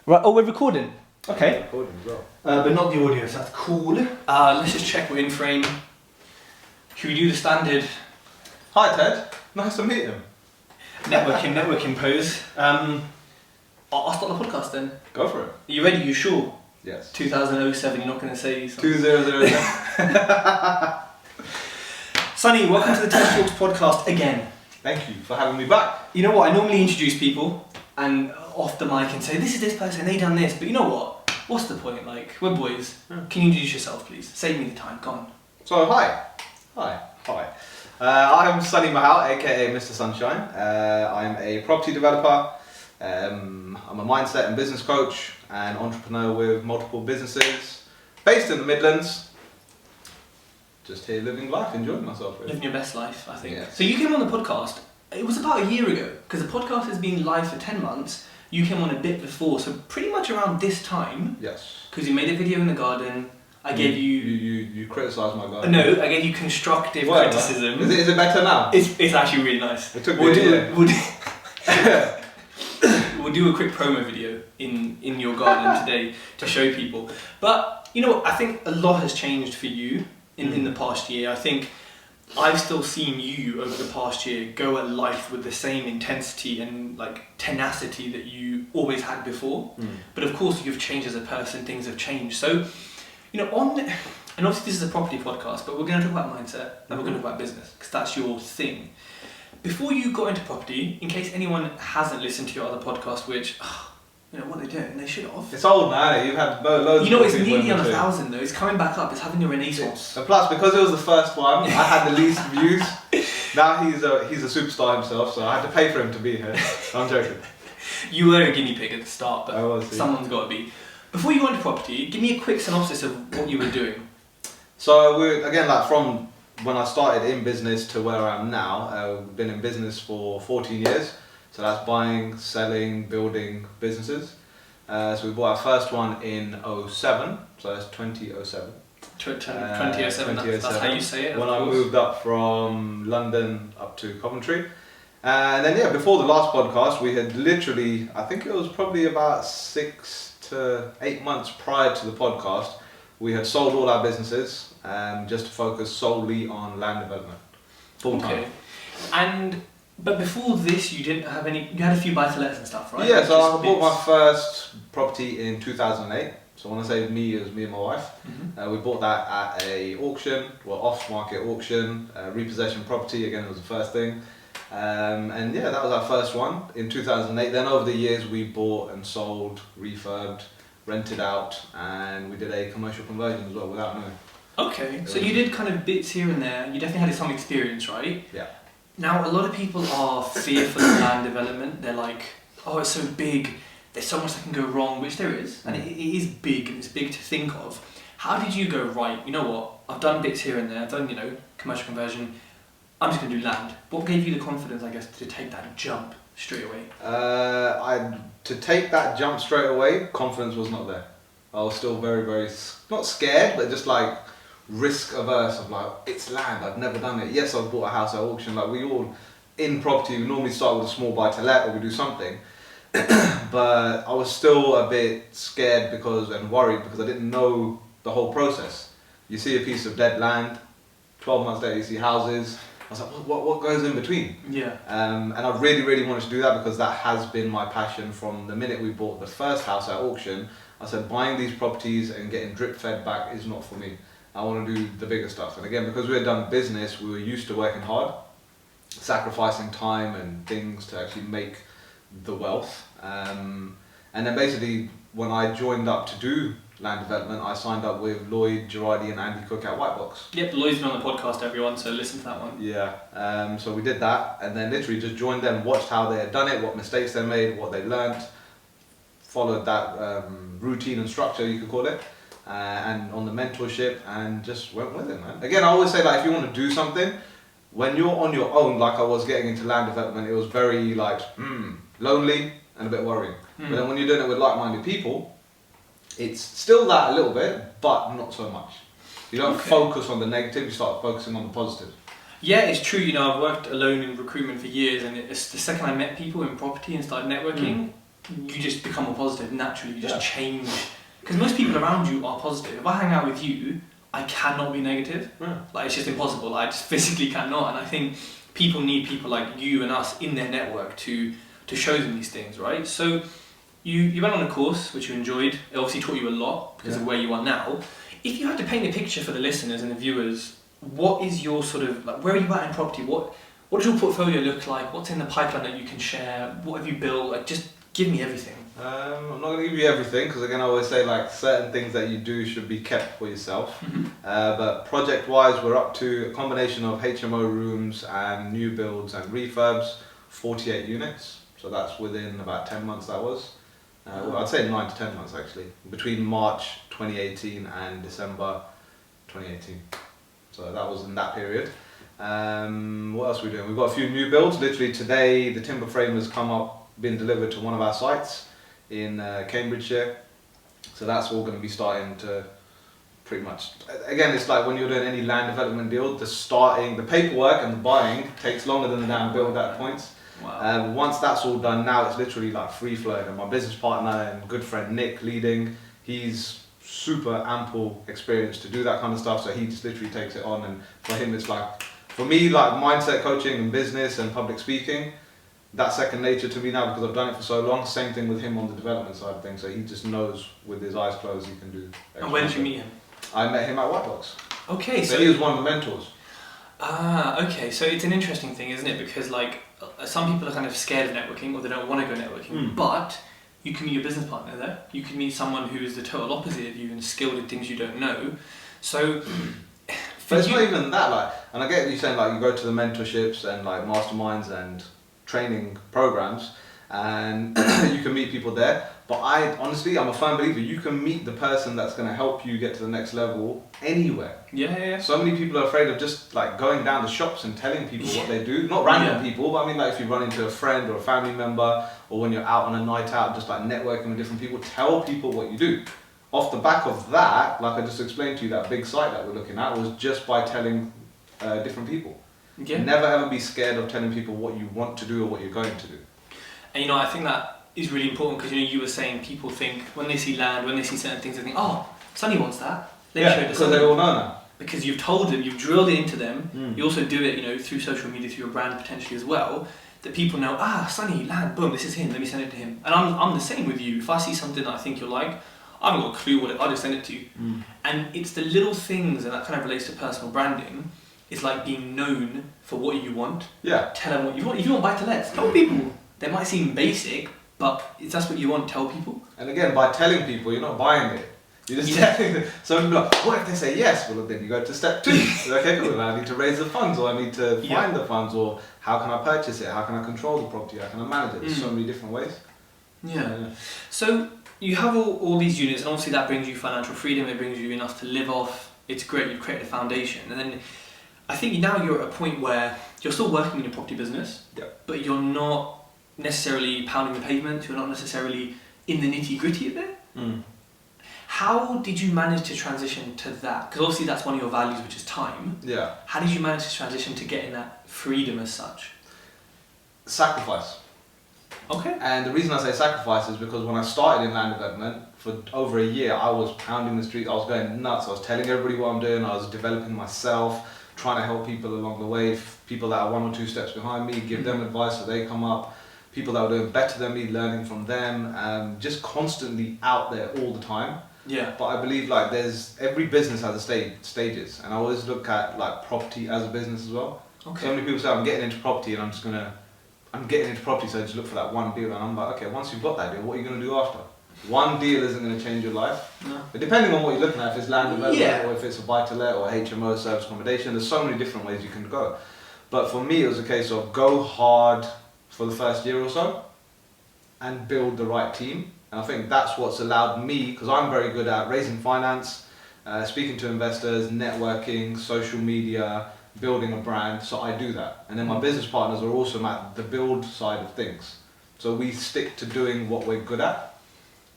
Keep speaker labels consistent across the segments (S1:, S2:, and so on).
S1: Right, oh, we're recording. Okay.
S2: Yeah, recording as well.
S1: But not the audio, so that's cool. Let's just check we're in frame. Should we do the standard
S2: Hi Ted, nice to meet him.
S1: networking pose? I'll start the podcast then.
S2: Go for it.
S1: Are you ready? You sure?
S2: Yes.
S1: 2007, you're not going to say something?
S2: 2007.
S1: Sonny, welcome to the Tej Talks podcast again.
S2: Thank you for having me back.
S1: You know what, I normally introduce people and off the mic and say, this is this person, they done this, but you know what? What's the point? Like, we're boys. Can you introduce yourself, please? Save me the time, go on.
S2: So hi. I'm Sonny Mahal, aka Mr. Sunshine. I'm a property developer. I'm a mindset and business coach and entrepreneur with multiple businesses, based in the Midlands. Just here living life, enjoying myself. Really.
S1: Living your best life, I think.
S2: Yes.
S1: So you came on the podcast, it was about a year ago, because the podcast has been live for 10 months. You came on a bit before, so pretty much around this time.
S2: Yes.
S1: Because you made a video in the garden. I gave you...
S2: You criticised my garden.
S1: No, I gave you constructive criticism.
S2: Is it better now?
S1: It's actually really nice.
S2: It took me a year.
S1: We'll do a quick promo video in your garden today to show people. But, you know, I think a lot has changed for you in the past year. I think I've still seen you over the past year go at life with the same intensity and like tenacity that you always had before. But of course you've changed as a person, things have changed. So, you know, and obviously this is a property podcast, but we're going to talk about mindset and we're going to talk about business because that's your thing. Before you got into property, in case anyone hasn't listened to your other podcast, which, you know, what they're doing, they should have.
S2: It's old now, you've had loads.
S1: You know, it's
S2: of
S1: nearly on 1,000 though, it's coming back up, it's having a renaissance.
S2: And plus, because it was the first one, I had the least views. Now he's a superstar himself, so I had to pay for him to be here. I'm joking.
S1: You were a guinea pig at the start, but
S2: I was,
S1: someone's got to be. Before you went into property, give me a quick synopsis of what you were doing.
S2: So we're, again, like from when I started in business to where I am now, I've been in business for 14 years. So that's buying, selling, building businesses. So we bought our first one in 07, so that's 2007.
S1: 2007, that's how you say it.
S2: When I moved up from London up to Coventry. And then, yeah, before the last podcast, we had literally, I think it was probably about 6 to 8 months prior to the podcast, we had sold all our businesses just to focus solely on land development. Full time.
S1: Okay. But before this, you didn't have any, you had a few buy-to-lets and stuff, right?
S2: Yeah, so I bought my first property in 2008. So when I say me, it was me and my wife. We bought that at a auction, off-market auction, repossession property, again it was the first thing. And yeah, that was our first one in 2008. Then over the years we bought and sold, refurbed, rented out, and we did a commercial conversion as well without knowing.
S1: Okay, so you did kind of bits here and there. You definitely had some experience, right?
S2: Yeah.
S1: Now, a lot of people are fearful of land development. They're like, oh, it's so big, there's so much that can go wrong, which there is, and it is big, and it's big to think of. How did you go, right, you know what, I've done bits here and there, I've done, you know, commercial conversion, I'm just going to do land. What gave you the confidence, I guess, to take that jump straight away?
S2: To take that jump straight away, confidence was not there. I was still very, very, not scared, but just like risk averse of like, it's land, I've never done it. Yes, I've bought a house at auction, like we all, in property, we normally start with a small buy-to-let or we do something. But I was still a bit scared and worried because I didn't know the whole process. You see a piece of dead land, 12 months later you see houses. I was like, what goes in between? Yeah. And I really, really wanted to do that because that has been my passion from the minute we bought the first house at auction. I said, buying these properties and getting drip fed back is not for me. I want to do the bigger stuff. And again, because we had done business, we were used to working hard, sacrificing time and things to actually make the wealth. And then basically, when I joined up to do land development, I signed up with Lloyd, Girardi and Andy Cook at Whitebox.
S1: Yep, Lloyd's been on the podcast, everyone, so listen to that one.
S2: Yeah, so we did that and then literally just joined them, watched how they had done it, what mistakes they made, what they learnt, followed that routine and structure, you could call it, and on the mentorship, and just went with it, man. Again, I always say, like, if you want to do something, when you're on your own, like I was getting into land development, it was very like lonely and a bit worrying. But then when you're doing it with like-minded people, it's still that a little bit, but not so much. You don't focus on the negative, you start focusing on the positive.
S1: Yeah, it's true. You know, I've worked alone in recruitment for years, and it's the second I met people in property and started networking, you just become more positive naturally. You just change. Because most people around you are positive. If I hang out with you, I cannot be negative. Like, it's just impossible. I just physically cannot. And I think people need people like you and us in their network to show them these things, right? So you went on a course which you enjoyed. It obviously taught you a lot because of where you are now. If you had to paint a picture for the listeners and the viewers, what is your sort of, like, where are you at in property? What does your portfolio look like? What's in the pipeline that you can share? What have you built? Like, just give me everything.
S2: I'm not going to give you everything because, again, I always say, like, certain things that you do should be kept for yourself. But project-wise, we're up to a combination of HMO rooms and new builds and refurbs, 48 units. So that's within about 10 months that was. Well, I'd say 9 to 10 months actually, between March 2018 and December 2018. So that was in that period. What else are we doing? We've got a few new builds. Literally today, the timber frame has come up, been delivered to one of our sites in Cambridgeshire. So that's all going to be starting to pretty much, again, it's like when you're doing any land development deal, the paperwork and the buying takes longer than the damn build at points.
S1: Wow.
S2: Once that's all done, now it's literally like free flowing. And my business partner and good friend Nick leading, he's super ample experience to do that kind of stuff. So he just literally takes it on. And for him, it's like, for me, like mindset coaching and business and public speaking, that's second nature to me now because I've done it for so long. Same thing with him on the development side of things. So he just knows with his eyes closed he can do.
S1: And when did you meet him?
S2: I met him at White Box.
S1: Okay,
S2: so he was one of the mentors.
S1: Okay, so it's an interesting thing, isn't it? Because like some people are kind of scared of networking or they don't want to go networking, but you can meet your business partner there. You can meet someone who is the total opposite of you and skilled in things you don't know. So,
S2: but it's not even that. Like, and I get you saying like you go to the mentorships and like masterminds and training programs, and you can meet people there. But I'm a firm believer, you can meet the person that's going to help you get to the next level anywhere.
S1: Yeah.
S2: So many people are afraid of just like going down the shops and telling people what they do. Not random people, but I mean like if you run into a friend or a family member, or when you're out on a night out, just like networking with different people, tell people what you do. Off the back of that, like I just explained to you, that big site that we're looking at was just by telling different people. Never ever be scared of telling people what you want to do or what you're going to do.
S1: And I think that is really important because you were saying people think when they see land, when they see certain things, they think, oh, Sonny wants that.
S2: Because they all know now.
S1: Because you've told them, you've drilled it into them. You also do it, through social media, through your brand potentially as well. That people know, Sonny, land, boom, this is him. Let me send it to him. And I'm the same with you. If I see something that I think you'll like, I haven't got a clue what I'll just send it to you. And it's the little things, and that kind of relates to personal branding. It's like being known for what you want. Tell them what you want. If you want buy-to-lets, tell people. They might seem basic, but if that's what you want, tell people.
S2: And again, by telling people, you're not buying it. You're just telling them. So people are like, what if they say yes? Well, then you go to step 2. Okay, cool. I need to raise the funds, or I need to find the funds, or how can I purchase it? How can I control the property? How can I manage it? There's so many different ways.
S1: So you have all these units, and obviously that brings you financial freedom. It brings you enough to live off. It's great. You've created a foundation, and then I think now you're at a point where you're still working in your property business, but you're not necessarily pounding the pavement, you're not necessarily in the nitty gritty of it. How did you manage to transition to that? Because obviously that's one of your values, which is time. How did you manage to transition to getting that freedom as such?
S2: Sacrifice.
S1: Okay.
S2: And the reason I say sacrifice is because when I started in land development, for over a year, I was pounding the streets, I was going nuts, I was telling everybody what I'm doing, I was developing myself, trying to help people along the way, people that are 1 or 2 steps behind me, give them advice so they come up. People that were doing better than me, learning from them, just constantly out there all the time. But I believe like every business has stages, and I always look at like property as a business as well. So many people say I'm getting into property and I'm getting into property, so I just look for that one deal, and I'm like, okay, once you've got that deal, what are you going to do after? One deal isn't going to change your life. But depending on what you're looking at, if it's land development or if it's a buy-to-let or HMO service accommodation, there's so many different ways you can go. But for me, it was a case of go hard for the first year or so and build the right team. And I think that's what's allowed me, because I'm very good at raising finance, speaking to investors, networking, social media, building a brand, so I do that. And then my business partners are also at the build side of things. So we stick to doing what we're good at.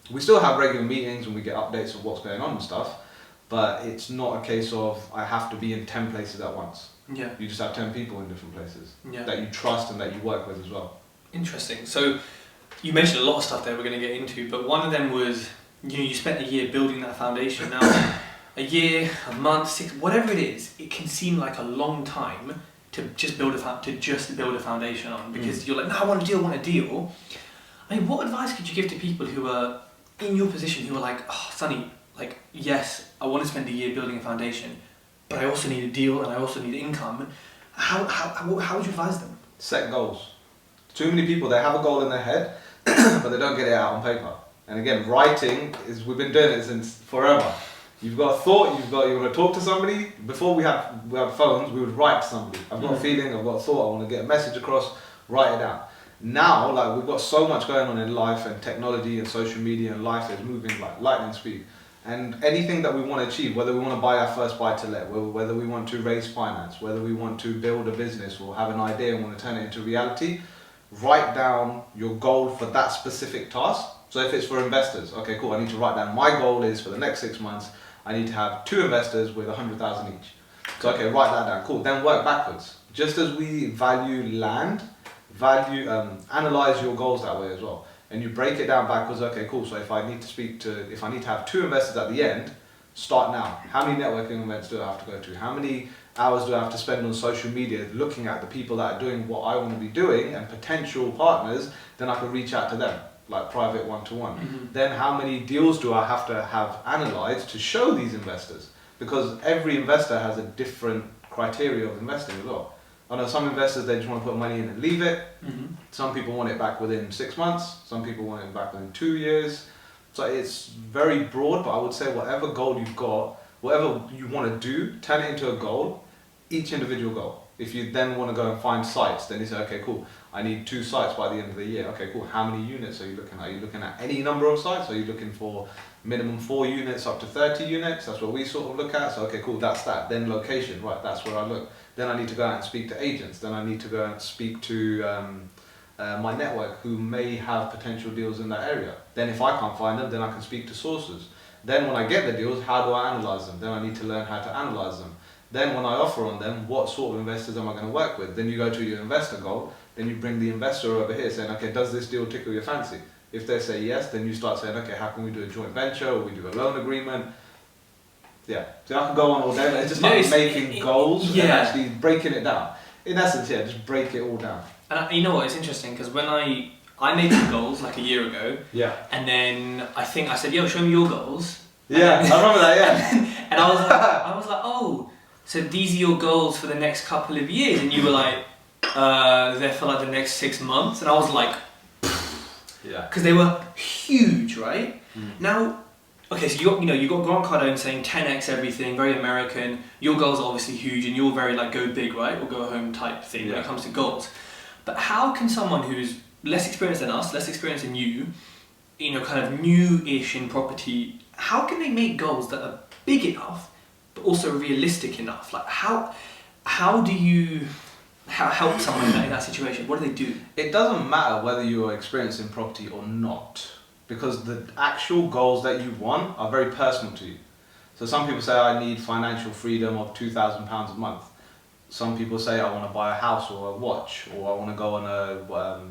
S2: We still have regular meetings and we get updates of what's going on and stuff, but it's not a case of I have to be in 10 places at once. You just have 10 people in different places that you trust and that you work with as well.
S1: Interesting. So you mentioned a lot of stuff there we're going to get into, but one of them was, you spent a year building that foundation. Now, a year, a month, 6, whatever it is, it can seem like a long time to just build a foundation on, because you're like, no, I want a deal. I mean, what advice could you give to people who are in your position, who are like, oh, Sonny, like, yes, I want to spend a year building a foundation, but I also need a deal and I also need income. How would you advise them?
S2: Set goals. Too many people, they have a goal in their head, but they don't get it out on paper. And again, writing we've been doing it since forever. You've got a thought, you want to talk to somebody. Before we had phones, we would write to somebody. I've got a feeling, I've got a thought, I want to get a message across, write it down. Now, like, we've got so much going on in life, and technology and social media, and life is moving like lightning speed. And anything that we want to achieve, whether we want to buy our first buy-to-let, whether we want to raise finance, whether we want to build a business or have an idea and want to turn it into reality, write down your goal for that specific task. So if it's for investors, okay, cool, I need to write down my goal is for the next 6 months, I need to have 2 investors with 100,000 each. So okay, write that down, cool. Then work backwards. Just as we value land, analyze your goals that way as well. And you break it down backwards, okay, cool. So if I need to have 2 investors at the end, start now. How many networking events do I have to go to? How many hours do I have to spend on social media looking at the people that are doing what I want to be doing and potential partners? Then I can reach out to them, like private one-to-one. Then how many deals do I have to have analyzed to show these investors? Because every investor has a different criteria of investing as well. I know some investors, they just want to put money in and leave it. Some people want it back within 6 months. Some people want it back within 2 years. So it's very broad, but I would say whatever goal you've got, whatever you want to do, turn it into a goal, each individual goal. If you then want to go and find sites, then you say, okay, cool, I need 2 sites by the end of the year. Okay, cool, how many units are you looking at? Are you looking at any number of sites? Are you looking for minimum 4 units up to 30 units? That's what we sort of look at. So, okay, cool, that's that. Then location, right, that's where I look. Then I need to go out and speak to agents. Then I need to go and speak to my network who may have potential deals in that area. Then if I can't find them, then I can speak to sources. Then when I get the deals, how do I analyze them? Then I need to learn how to analyze them. Then when I offer on them, what sort of investors am I going to work with? Then you go to your investor goal, then you bring the investor over here saying, okay, does this deal tickle your fancy? If they say yes, then you start saying, okay, how can we do a joint venture, or we do a loan agreement? Yeah, so I can go on all day, but it's just like making goals and actually breaking it down. In essence, yeah, just break it all down. And
S1: you know what, it's interesting, because when I made some goals like a year ago, and then I think I said, yo, show me your goals.
S2: Yeah, I remember that, yeah.
S1: And I was like, oh, so these are your goals for the next couple of years, and you were like, they're for like the next 6 months, and I was like,
S2: yeah,
S1: because they were huge, right? Now, okay, so you got Grant Cardone saying 10x everything, very American. Your goals are obviously huge, and you're very like go big, right, or go home type thing when it comes to goals. But how can someone who's less experienced than us, less experienced than you, kind of new-ish in property, how can they make goals that are big enough but also realistic enough? Like how do you help someone in that situation? What do they do?
S2: It doesn't matter whether you are experienced in property or not, because the actual goals that you want are very personal to you. So some people say, I need financial freedom of £2,000 a month. Some people say, I want to buy a house or a watch, or I want to go on a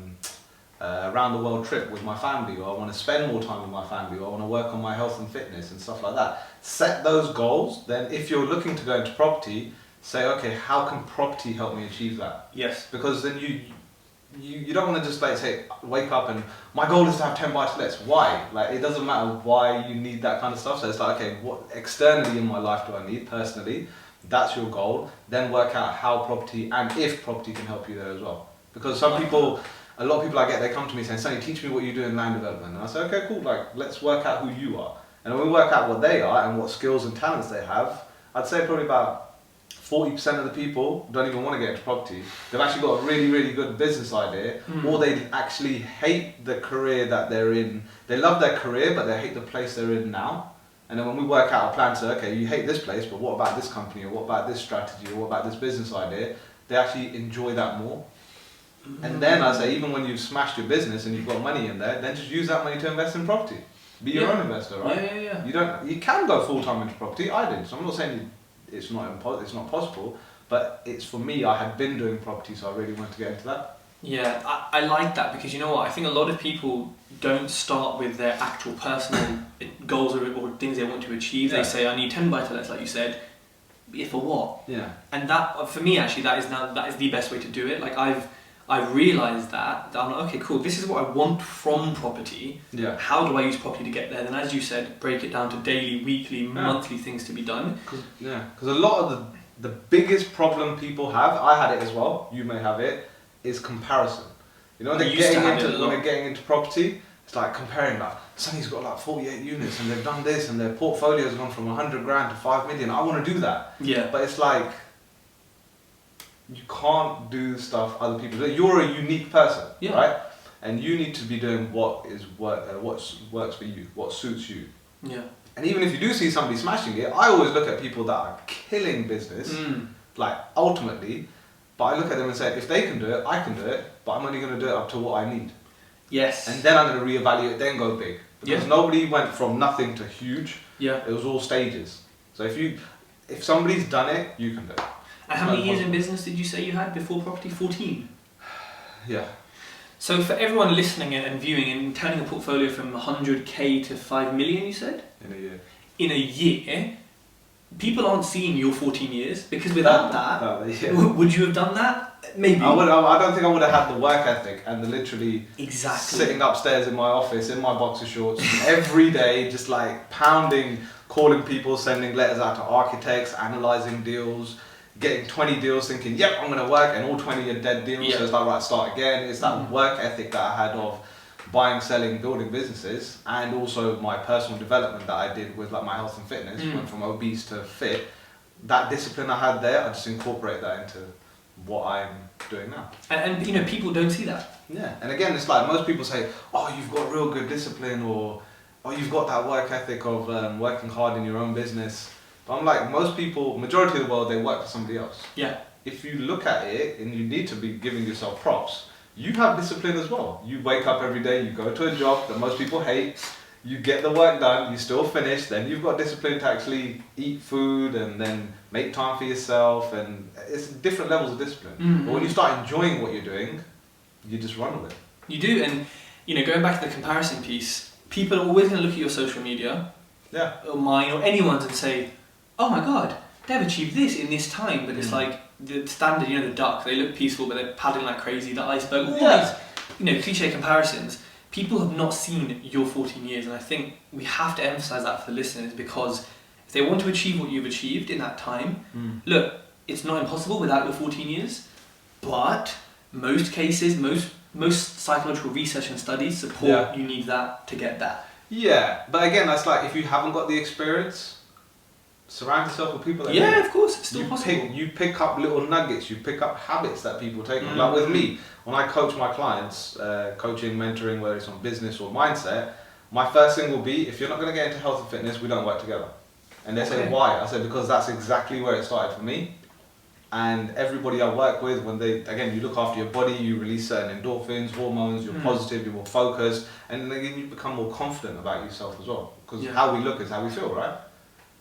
S2: around the world trip with my family, or I want to spend more time with my family, or I want to work on my health and fitness and stuff like that. Set those goals. Then if you're looking to go into property, say, okay, how can property help me achieve that?
S1: Yes.
S2: Because then you don't want to just like say, wake up and my goal is to have 10 buy-to-lets. Why? Like, it doesn't matter why you need that kind of stuff. So it's like, okay, what externally in my life do I need personally? That's your goal. Then work out how property and if property can help you there as well. Because some people, a lot of people I get, they come to me saying, Sonny, teach me what you do in land development. And I say, okay, cool, like, let's work out who you are. And when we work out what they are and what skills and talents they have, I'd say probably about 40% of the people don't even want to get into property. They've actually got a really, really good business idea, or they actually hate the career that they're in. They love their career, but they hate the place they're in now. And then when we work out a plan, so okay, you hate this place, but what about this company, or what about this strategy, or what about this business idea? They actually enjoy that more. And then I say, even when you've smashed your business and you've got money in there, then just use that money to invest in property. Be your own investor, right?
S1: Yeah.
S2: You can go full time into property. I did. So I'm not saying it's not possible, but it's for me. I had been doing property, so I really wanted to get into that.
S1: Yeah, I like that because you know what? I think a lot of people don't start with their actual personal goals or things they want to achieve.
S2: Yeah.
S1: They say, I need 10 buy-to-lets, like you said. Yeah, for what?
S2: Yeah.
S1: And that, for me, actually, that is the best way to do it. Like I've realised that I'm like, okay, cool. This is what I want from property.
S2: Yeah.
S1: How do I use property to get there? Then, as you said, break it down to daily, weekly, monthly things to be done.
S2: Because a lot of the biggest problem people have, I had it as well. You may have it. Is comparison. You know, when they're getting into property, it's like comparing, like, Sonny's got like 48 units and they've done this and their portfolio's gone from 100 grand to 5 million. I want to do that.
S1: Yeah.
S2: But it's like, you can't do stuff other people do. You're a unique person, right? And you need to be doing what works for you, what suits you.
S1: Yeah.
S2: And even if you do see somebody smashing it, I always look at people that are killing business, like ultimately. But I look at them and say, if they can do it, I can do it, but I'm only going to do it up to what I need.
S1: Yes.
S2: And then I'm going to reevaluate, then go big. Because nobody went from nothing to huge. Yeah. It was all stages. So if somebody's done it, you can do it.
S1: And how many years in business did you say you had before property? 14?
S2: Yeah.
S1: So for everyone listening and viewing and turning a portfolio from 100k to 5 million, you said?
S2: In a year.
S1: In a year? People aren't seeing your 14 years because without would you have done that? Maybe.
S2: I don't think I would have had the work ethic and the literally sitting upstairs in my office in my boxer shorts every day, just like pounding, calling people, sending letters out to architects, analysing deals, getting 20 deals, thinking, yep, I'm going to work, and all 20 are dead deals. So it's like, right, start again. It's that work ethic that I had of buying, selling, building businesses, and also my personal development that I did with like my health and fitness, went from obese to fit. That discipline I had there, I just incorporate that into what I'm doing now.
S1: And you know, people don't see that.
S2: Yeah, and again, it's like most people say, oh, you've got real good discipline, or you've got that work ethic of working hard in your own business. But I'm like, most people, majority of the world, they work for somebody else.
S1: Yeah.
S2: If you look at it, and you need to be giving yourself props, you have discipline as well. You wake up every day, you go to a job that most people hate, you get the work done, you still finish, then you've got discipline to actually eat food and then make time for yourself, and it's different levels of discipline. But when you start enjoying what you're doing, you just run with it.
S1: You do, and you know, going back to the comparison piece, people are always going to look at your social media, or mine, or anyone's, and say, oh my god, they've achieved this in this time, but it's like, the standard, you know, the duck, they look peaceful but they're paddling like crazy, the iceberg, all these, you know, cliche comparisons. People have not seen your 14 years, and I think we have to emphasize that for the listeners, because if they want to achieve what you've achieved in that time, look, it's not impossible without your 14 years, but most cases, most psychological research and studies support you need that to get that. Yeah,
S2: but again, that's like, if you haven't got the experience, surround yourself with people that do.
S1: Of course, it's still possible.
S2: You pick up little nuggets, you pick up habits that people take on. Like with me, when I coach my clients, coaching, mentoring, whether it's on business or mindset, my first thing will be, if you're not going to get into health and fitness, we don't work together. And they say, why? I said, because that's exactly where it started for me. And everybody I work with, when you look after your body, you release certain endorphins, hormones, you're positive, you're more focused, and then you become more confident about yourself as well. Because how we look is how we feel, right?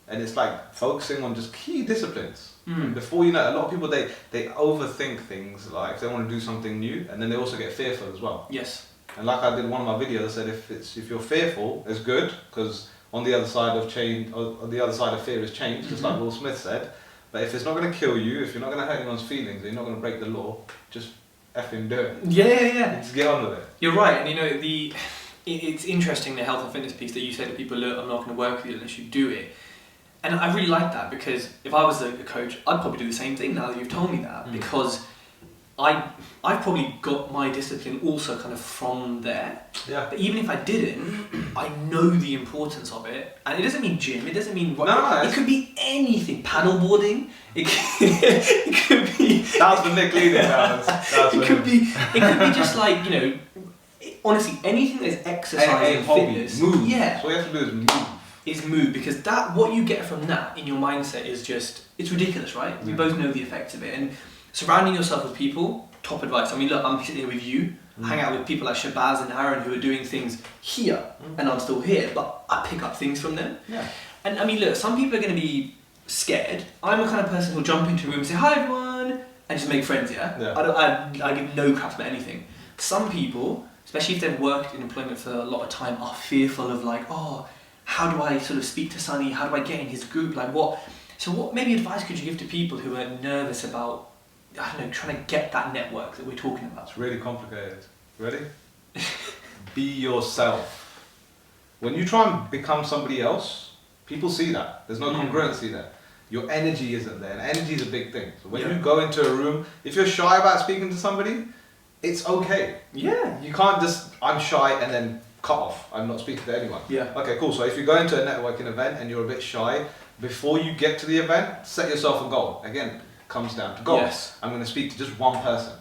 S2: And it's like focusing on just key disciplines. Before you know, a lot of people, they overthink things, like if they want to do something new, and then they also get fearful as well.
S1: Yes.
S2: And like I did one of my videos, I said if you're fearful, it's good, because on the other side of fear is change, just like Will Smith said. But if it's not going to kill you, if you're not going to hurt anyone's feelings, and you're not going to break the law, just effing do it.
S1: Yeah.
S2: Just get on with it.
S1: You're right, and you know, it's interesting, the health and fitness piece that you say to people, look, I'm not going to work with you unless you do it. And I really like that, because if I was a coach, I'd probably do the same thing now that you've told me that, because I've probably got my discipline also kind of from there. Yeah. But even if I didn't, I know the importance of it. And it doesn't mean gym, it doesn't mean... it could be anything. Paddleboarding, it could be...
S2: That's the Nick leading now.
S1: It could be just like, you know, honestly, anything that's exercise and fitness...
S2: Move.
S1: Yeah.
S2: So all you have to do is move.
S1: Because what you get from that in your mindset is just, it's ridiculous, right? We both know the effects of it. And surrounding yourself with people, top advice. I mean, look, I'm sitting here with you, hang out with people like Shabazz and Aaron who are doing things here, and I'm still here, but I pick up things from them. Yeah. And I mean, look, some people are going to be scared. I'm the kind of person who'll jump into a room and say, hi everyone, and just make friends, yeah? I give no crap about anything. Some people, especially if they've worked in employment for a lot of time, are fearful of like, oh, how do I sort of speak to Sonny? How do I get in his group? Like what? So what maybe advice could you give to people who are nervous about, I don't know, trying to get that network that we're talking about?
S2: It's really complicated. Ready? Be yourself. When you try and become somebody else, people see that. There's no congruency there. Your energy isn't there, and energy is a big thing. So when you go into a room, if you're shy about speaking to somebody, it's okay.
S1: Yeah.
S2: You can't just, I'm shy and then cut off. I'm not speaking to anyone.
S1: Yeah.
S2: Okay, cool. So if you go into a networking event and you're a bit shy, before you get to the event, set yourself a goal. Again, comes down to goals.
S1: Yes.
S2: I'm going to speak to just one person.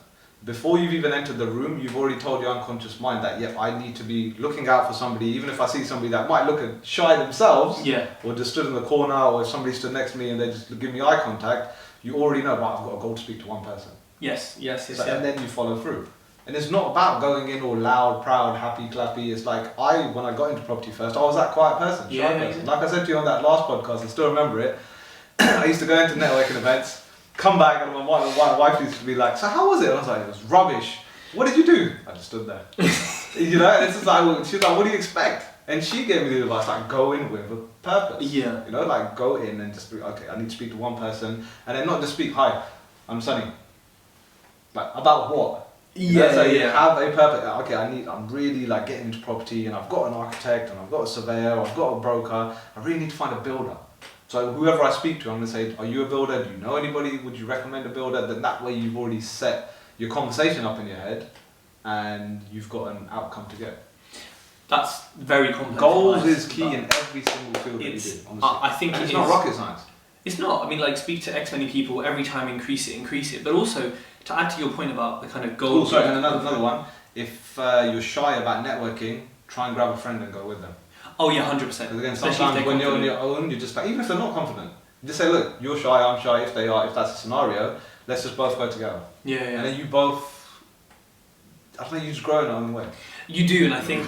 S2: Before you've even entered the room, you've already told your unconscious mind that, yep, I need to be looking out for somebody, even if I see somebody that might look shy themselves, or just stood in the corner, or if somebody stood next to me and they just give me eye contact, you already know, right, I've got a goal to speak to one person.
S1: Yes.
S2: And then you follow through. And it's not about going in all loud, proud, happy, clappy. It's like, when I got into property first, I was that quiet person, shy person. Like I said to you on that last podcast, I still remember it. I used to go into networking events, come back, and my wife used to be like, so how was it? And I was like, it was rubbish. What did you do? I just stood there. You know, and it's just like, she's like, what do you expect? And she gave me the advice, like, go in with a purpose.
S1: Yeah.
S2: You know, like, go in and just be, okay, I need to speak to one person. And then not just speak, hi, I'm Sonny. Like, about what? You have a purpose. Okay, I'm really like getting into property, and I've got an architect, and I've got a surveyor, I've got a broker. I really need to find a builder. So whoever I speak to, I'm going to say, are you a builder? Do you know anybody? Would you recommend a builder? Then that way you've already set your conversation up in your head, and you've got an outcome to get.
S1: That's very complex.
S2: Goals is key in every single field that you do. Honestly.
S1: I think
S2: it's not rocket science.
S1: It's not. I mean, like, speak to X many people every time, increase it. But also, to add to your point about the kind of goals.
S2: Sorry, and another one. If you're shy about networking, try and grab a friend and go with them.
S1: Oh yeah, 100%.
S2: Because again, sometimes when you're on your own, you're just like, even if they're not confident, you just say, look, you're shy, I'm shy. If that's a scenario, let's just both go together.
S1: Yeah.
S2: And then you both, I think you just grow in your own way.
S1: You do, and I think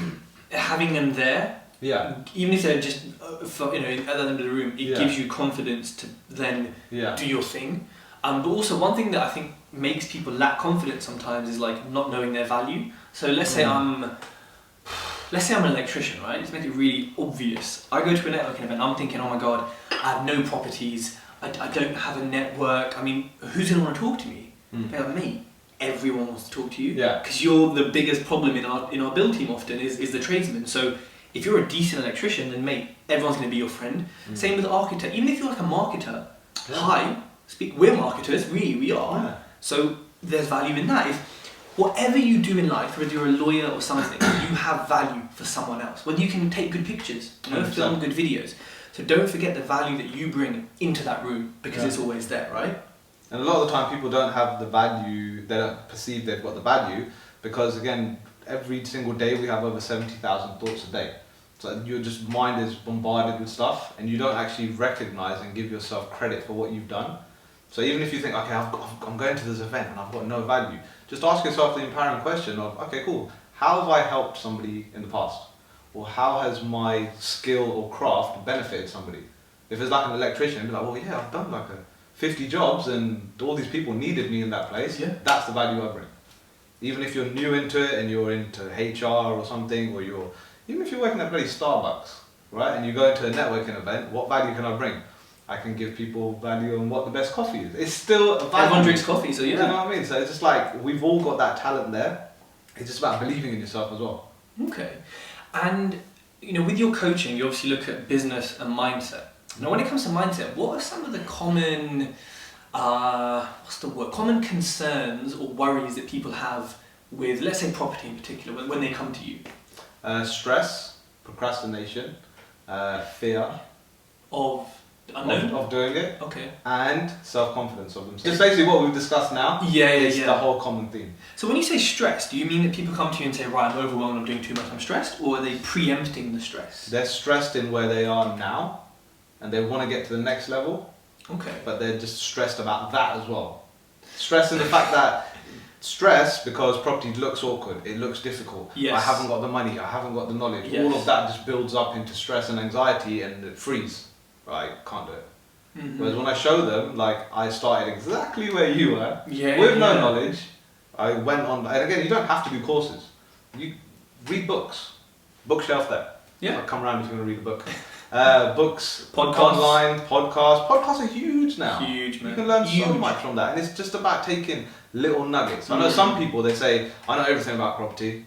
S1: having them there.
S2: Yeah.
S1: Even if they're just, at the end of the room, it gives you confidence to then do your thing. But also, one thing that I think makes people lack confidence sometimes is like not knowing their value. So let's say I'm an electrician, right? Let's make it really obvious. I go to a networking event, I'm thinking, oh my god, I have no properties, I don't have a network. I mean, who's going to want to talk to me? They're like, me. Everyone wants to talk to you.
S2: Yeah.
S1: Because you're the biggest problem in our build team often is the tradesman. So if you're a decent electrician, then mate, everyone's going to be your friend. Same with architect. Even if you're like a marketer, we're marketers, really, we are.
S2: Yeah.
S1: So there's value in that. If whatever you do in life, whether you're a lawyer or something, you have value for someone else. Whether you can take good pictures, film good videos. So don't forget the value that you bring into that room, because it's always there, right?
S2: And a lot of the time people don't have the value, they don't perceive they've got the value, because again, every single day we have over 70,000 thoughts a day. So your just mind is bombarded with stuff, and you don't actually recognize and give yourself credit for what you've done. So even if you think, okay, I'm going to this event and I've got no value, just ask yourself the empowering question of, okay, cool, how have I helped somebody in the past? Or how has my skill or craft benefited somebody? If it's like an electrician, you'd be like, well, yeah, I've done like 50 jobs and all these people needed me in that place.
S1: Yeah.
S2: That's the value I bring. Even if you're new into it and you're into HR or something, or even if you're working at bloody Starbucks, right, and you go into a networking event, what value can I bring? I can give people value on what the best coffee is. It's still a value.
S1: Everyone drinks coffee, so yeah.
S2: You know what I mean? So it's just like, we've all got that talent there. It's just about believing in yourself as well.
S1: Okay. And, with your coaching, you obviously look at business and mindset. Now, when it comes to mindset, what are some of the common, common concerns or worries that people have with, let's say, property in particular, when they come to you?
S2: Stress, procrastination, fear.
S1: Of unknown?
S2: Of doing it.
S1: Okay.
S2: And self-confidence of themselves. Just basically what we've discussed now. It's the whole common theme. So
S1: when you say stress, do you mean that people come to you and say, right, I'm overwhelmed, I'm doing too much, I'm stressed? Or are they preempting the stress?
S2: They're stressed in where they are now, and they want to get to the next level.
S1: Okay.
S2: But they're just stressed about that as well. Stress in the fact that because property looks awkward, it looks difficult.
S1: Yes.
S2: I haven't got the money, I haven't got the knowledge.
S1: Yes.
S2: All of that just builds up into stress and anxiety, and it freeze. Right, can't do it. Whereas when I show them, like I started exactly where you were,
S1: Yeah,
S2: with no knowledge. I went on, and again, you don't have to do courses. You read books, bookshelf there.
S1: Yeah.
S2: I'll come around if you want to read a book. Books,
S1: Podcasts.
S2: online, podcasts. Podcasts are huge now.
S1: Huge, man.
S2: You can learn so
S1: Huge.
S2: much from that, and it's just about taking little nuggets. I know some people, they say, I know everything about property,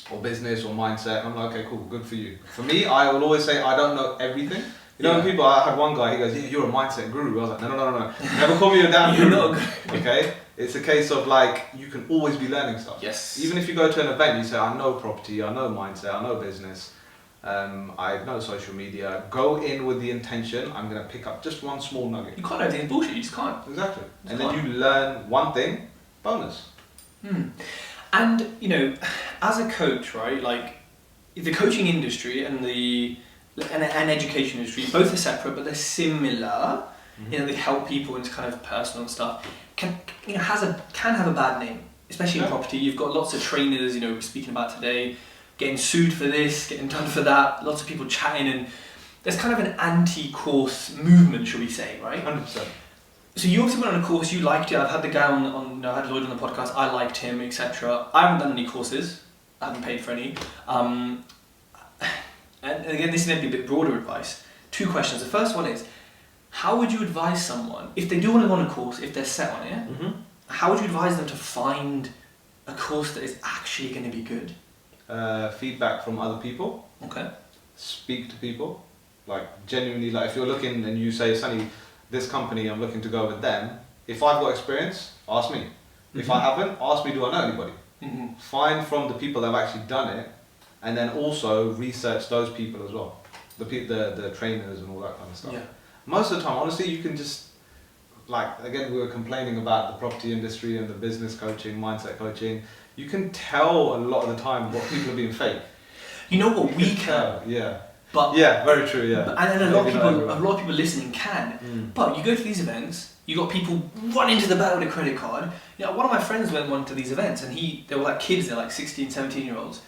S2: or business, or mindset. I'm like, okay, cool, good for you. For me, I will always say, I don't know everything. You know, when people, I had one guy, he goes, yeah, you're a mindset guru. I was like, no. Never call me a damn
S1: You're
S2: guru.
S1: not a guru.
S2: Okay? It's a case of like, you can always be learning stuff.
S1: Yes.
S2: Even if you go to an event, you say, I know property, I know mindset, I know business, I know social media. Go in with the intention, I'm going to pick up just one small nugget.
S1: You can't know everything's bullshit, you just can't.
S2: Exactly.
S1: You
S2: And
S1: can't.
S2: then you learn one thing, bonus.
S1: And, you know, as a coach, right, like, the coaching industry and and education industry, both are separate, but they're similar. You know, they help people into kind of personal stuff. Can have a bad name, especially in property. You've got lots of trainers, you know, we're speaking about today, getting sued for this, getting done for that. Lots of people chatting, and there's kind of an anti-course movement, shall we say, right?
S2: 100%.
S1: So you obviously went on a course, you liked it. I've had the guy on I had Lloyd on the podcast. I liked him, etc. I haven't done any courses. I haven't paid for any. And again, this is going to be a bit broader advice. 2 questions. The first one is, how would you advise someone, if they do want to go on a course, if they're set on it, how would you advise them to find a course that is actually going to be good?
S2: Feedback from other people.
S1: Okay.
S2: Speak to people. Like, genuinely, like, if you're looking and you say, Sonny, this company, I'm looking to go with them. If I've got experience, ask me. If I haven't, ask me, do I know anybody? Find from the people that have actually done it, and then also research those people as well. The trainers and all that kind of stuff.
S1: Yeah.
S2: Most of the time, honestly, you can just, like, again, we were complaining about the property industry and the business coaching, mindset coaching. You can tell a lot of the time what people are being fake.
S1: You know what, we can.
S2: Yeah.
S1: But
S2: yeah, very true, yeah.
S1: And a lot of people listening can. But you go to these events, you got people running to the back with a credit card. You know, one of my friends went one to these events, and they were like kids, they're like 16, 17-year-olds,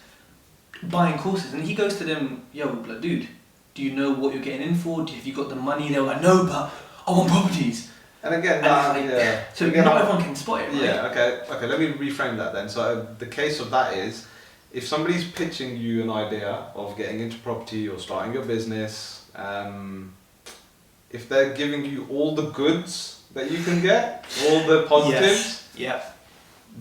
S1: buying courses, and he goes to them, yo, like, dude, do you know what you're getting in for? Have you got the money? They were like, no, but I want properties.
S2: And again,
S1: so
S2: again,
S1: not everyone can spot it, right?
S2: Yeah, okay, let me reframe that then. So the case of that is, if somebody's pitching you an idea of getting into property or starting your business, if they're giving you all the goods that you can get, all the positives,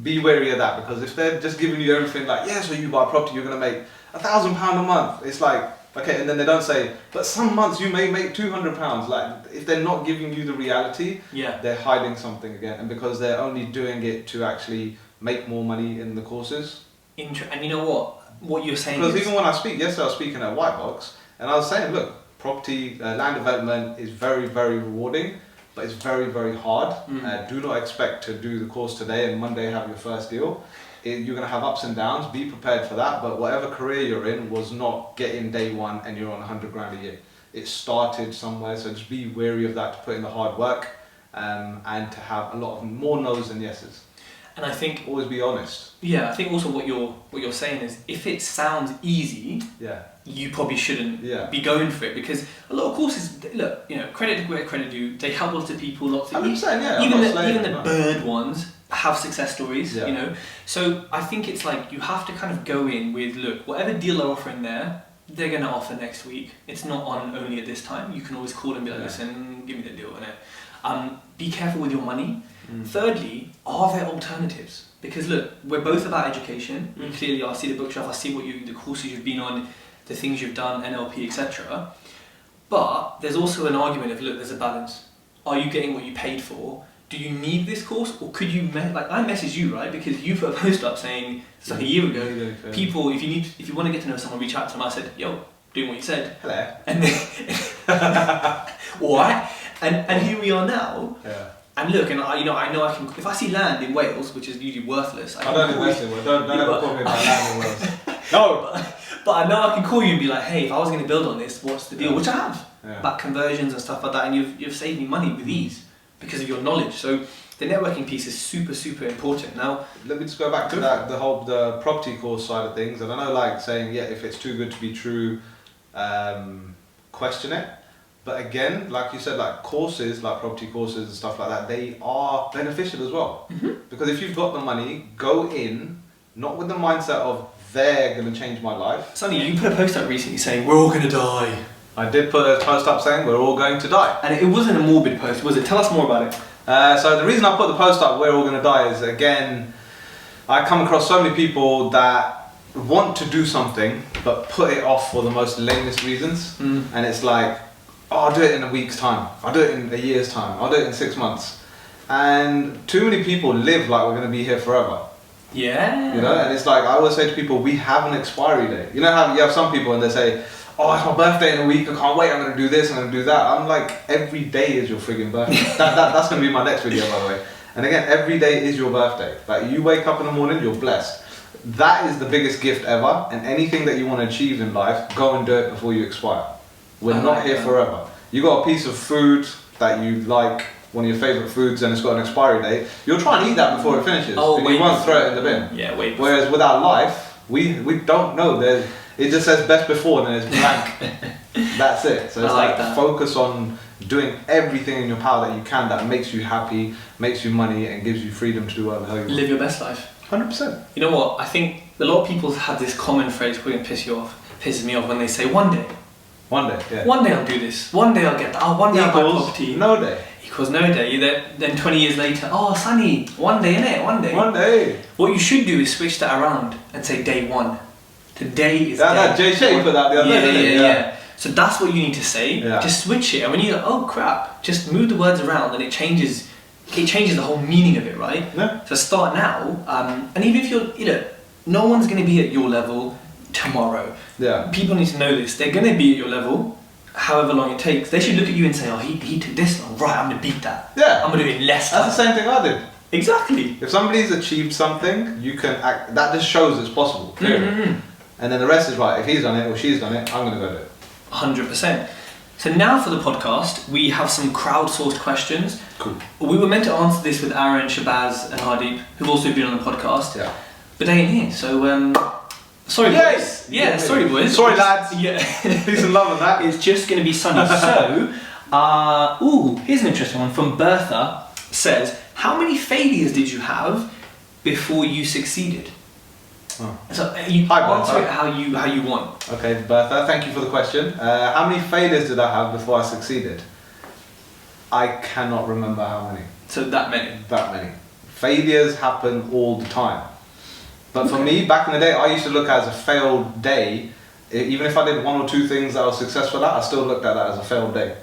S2: be wary of that, because if they're just giving you everything like, yeah, so you buy property, you're going to make £1,000 a month, it's like, okay, and then they don't say, but some months you may make £200. Like, if they're not giving you the reality, they're hiding something again, and because they're only doing it to actually make more money in the courses.
S1: And you know what you're saying
S2: because even when I speak, yesterday I was speaking at White Box, and I was saying, look, property, land development is very, very rewarding, but it's very, very hard. Do not expect to do the course today and Monday have your first deal. You're going to have ups and downs, be prepared for that, but whatever career you're in was not get in day one and you're on 100 grand a year. It started somewhere, so just be wary of that, to put in the hard work, and to have a lot of more no's than yeses.
S1: And I think
S2: always be honest.
S1: Yeah, I think also what you're saying is, if it sounds easy, you probably shouldn't be going for it, because a lot of courses, look, you know, credit where credit due, they help lots of people, lots of even the bird ones have success stories, you know. So I think it's like, you have to kind of go in with, look, whatever deal they're offering there, they're going to offer next week. It's not on only at this time. You can always call and be like, listen, give me the deal, innit? Be careful with your money. Thirdly, are there alternatives? Because look, we're both about education. You clearly are. I see the bookshelf, I see the courses you've been on, the things you've done, NLP, etc. But there's also an argument of, look, there's a balance. Are you getting what you paid for? Do you need this course, or could you like, I messaged you, right, because you put a post up saying, it's like a year ago, people, if you want to get to know someone, reach out to them. I said, yo, doing what you said.
S2: Hello.
S1: And then, alright, and here we are now. And look, and I know I can, if I see land in Wales, which is usually worthless,
S2: I don't invest in Wales. Don't ever call me about land in Wales. No.
S1: But I know I can call you and be like, hey, if I was going to build on this, what's the deal? Which I have, about conversions and stuff like that, and you've saved me money with ease because of your knowledge. So the networking piece is super, super important. Now,
S2: let me just go back to that, the property course side of things. And I know, like, saying, if it's too good to be true, question it. But again, like you said, like courses, like property courses and stuff like that, they are beneficial as well. Because if you've got the money, go in, not with the mindset of they're going to change my life.
S1: Sonny, you put a post up recently saying we're all going to die.
S2: I did put a post up saying we're all going to die.
S1: And it wasn't a morbid post, was it? Tell us more about it.
S2: So the reason I put the post up, we're all going to die, is again, I come across so many people that want to do something but put it off for the most lamest reasons. And it's like, oh, I'll do it in a week's time, I'll do it in a year's time, I'll do it in 6 months. And too many people live like we're going to be here forever.
S1: Yeah.
S2: You know, and it's like, I always say to people, we have an expiry date. You know how you have some people and they say, oh, it's my birthday in a week, I can't wait, I'm going to do this, I'm going to do that. I'm like, every day is your frigging birthday. That's going to be my next video, by the way. And again, every day is your birthday. Like, you wake up in the morning, you're blessed. That is the biggest gift ever, and anything that you want to achieve in life, go and do it before you expire. We're not here forever. You got a piece of food that you like, one of your favourite foods, and it's got an expiry date, you'll try and eat that before it finishes.
S1: Oh,
S2: but you won't throw it in the bin.
S1: Yeah, wait.
S2: Whereas with our life, we don't know. It just says best before and then it's blank. That's it. So it's like focus on doing everything in your power that you can that makes you happy, makes you money, and gives you freedom to do whatever the hell you want.
S1: Live your best life.
S2: 100%.
S1: You know what? I think a lot of people have this common phrase, probably gonna pisses me off when they say one day.
S2: One day, yeah.
S1: One day I'll do this. One day I'll get that. Oh, one day I'll buy property.
S2: No day.
S1: Equals no day. Then 20 years later, oh, Sonny, one day, innit? One day.
S2: One day.
S1: What you should do is switch that around and say day one. Today is
S2: that Jay Shetty put that the other day.
S1: Yeah. So that's what you need to say.
S2: Yeah.
S1: Just switch it, and when you go, oh crap, just move the words around, and it changes the whole meaning of it, right?
S2: Yeah.
S1: So start now, and even if you're, no one's going to be at your level tomorrow.
S2: Yeah.
S1: People need to know this. They're going to be at your level, however long it takes. They should look at you and say, oh, he took this long, right? I'm going to beat that.
S2: Yeah.
S1: I'm going to do it in less time.
S2: That's the same thing I did.
S1: Exactly.
S2: If somebody's achieved something, you can act. That just shows it's possible. Period. And then the rest is right. If he's done it or she's done it, I'm going to go do it.
S1: 100%. So now for the podcast, we have some crowdsourced questions.
S2: Cool.
S1: We were meant to answer this with Aaron, Shabazz and Hardeep, who've also been on the podcast.
S2: Yeah.
S1: But they ain't here, so sorry boys. Yeah, sorry boys.
S2: Sorry lads.
S1: Yeah.
S2: Peace and love on that.
S1: It's just going to be sunny. So, here's an interesting one from Bertha. Says, how many failures did you have before you succeeded?
S2: Oh.
S1: So you
S2: Hi,
S1: answer
S2: Bertha.
S1: it how you want.
S2: Okay, Bertha, thank you for the question. How many failures did I have before I succeeded? I cannot remember how many.
S1: So that many.
S2: That many. Failures happen all the time. But for me, back in the day, I used to look at it as a failed day. Even if I did one or two things that I was successful at, I still looked at that as a failed day.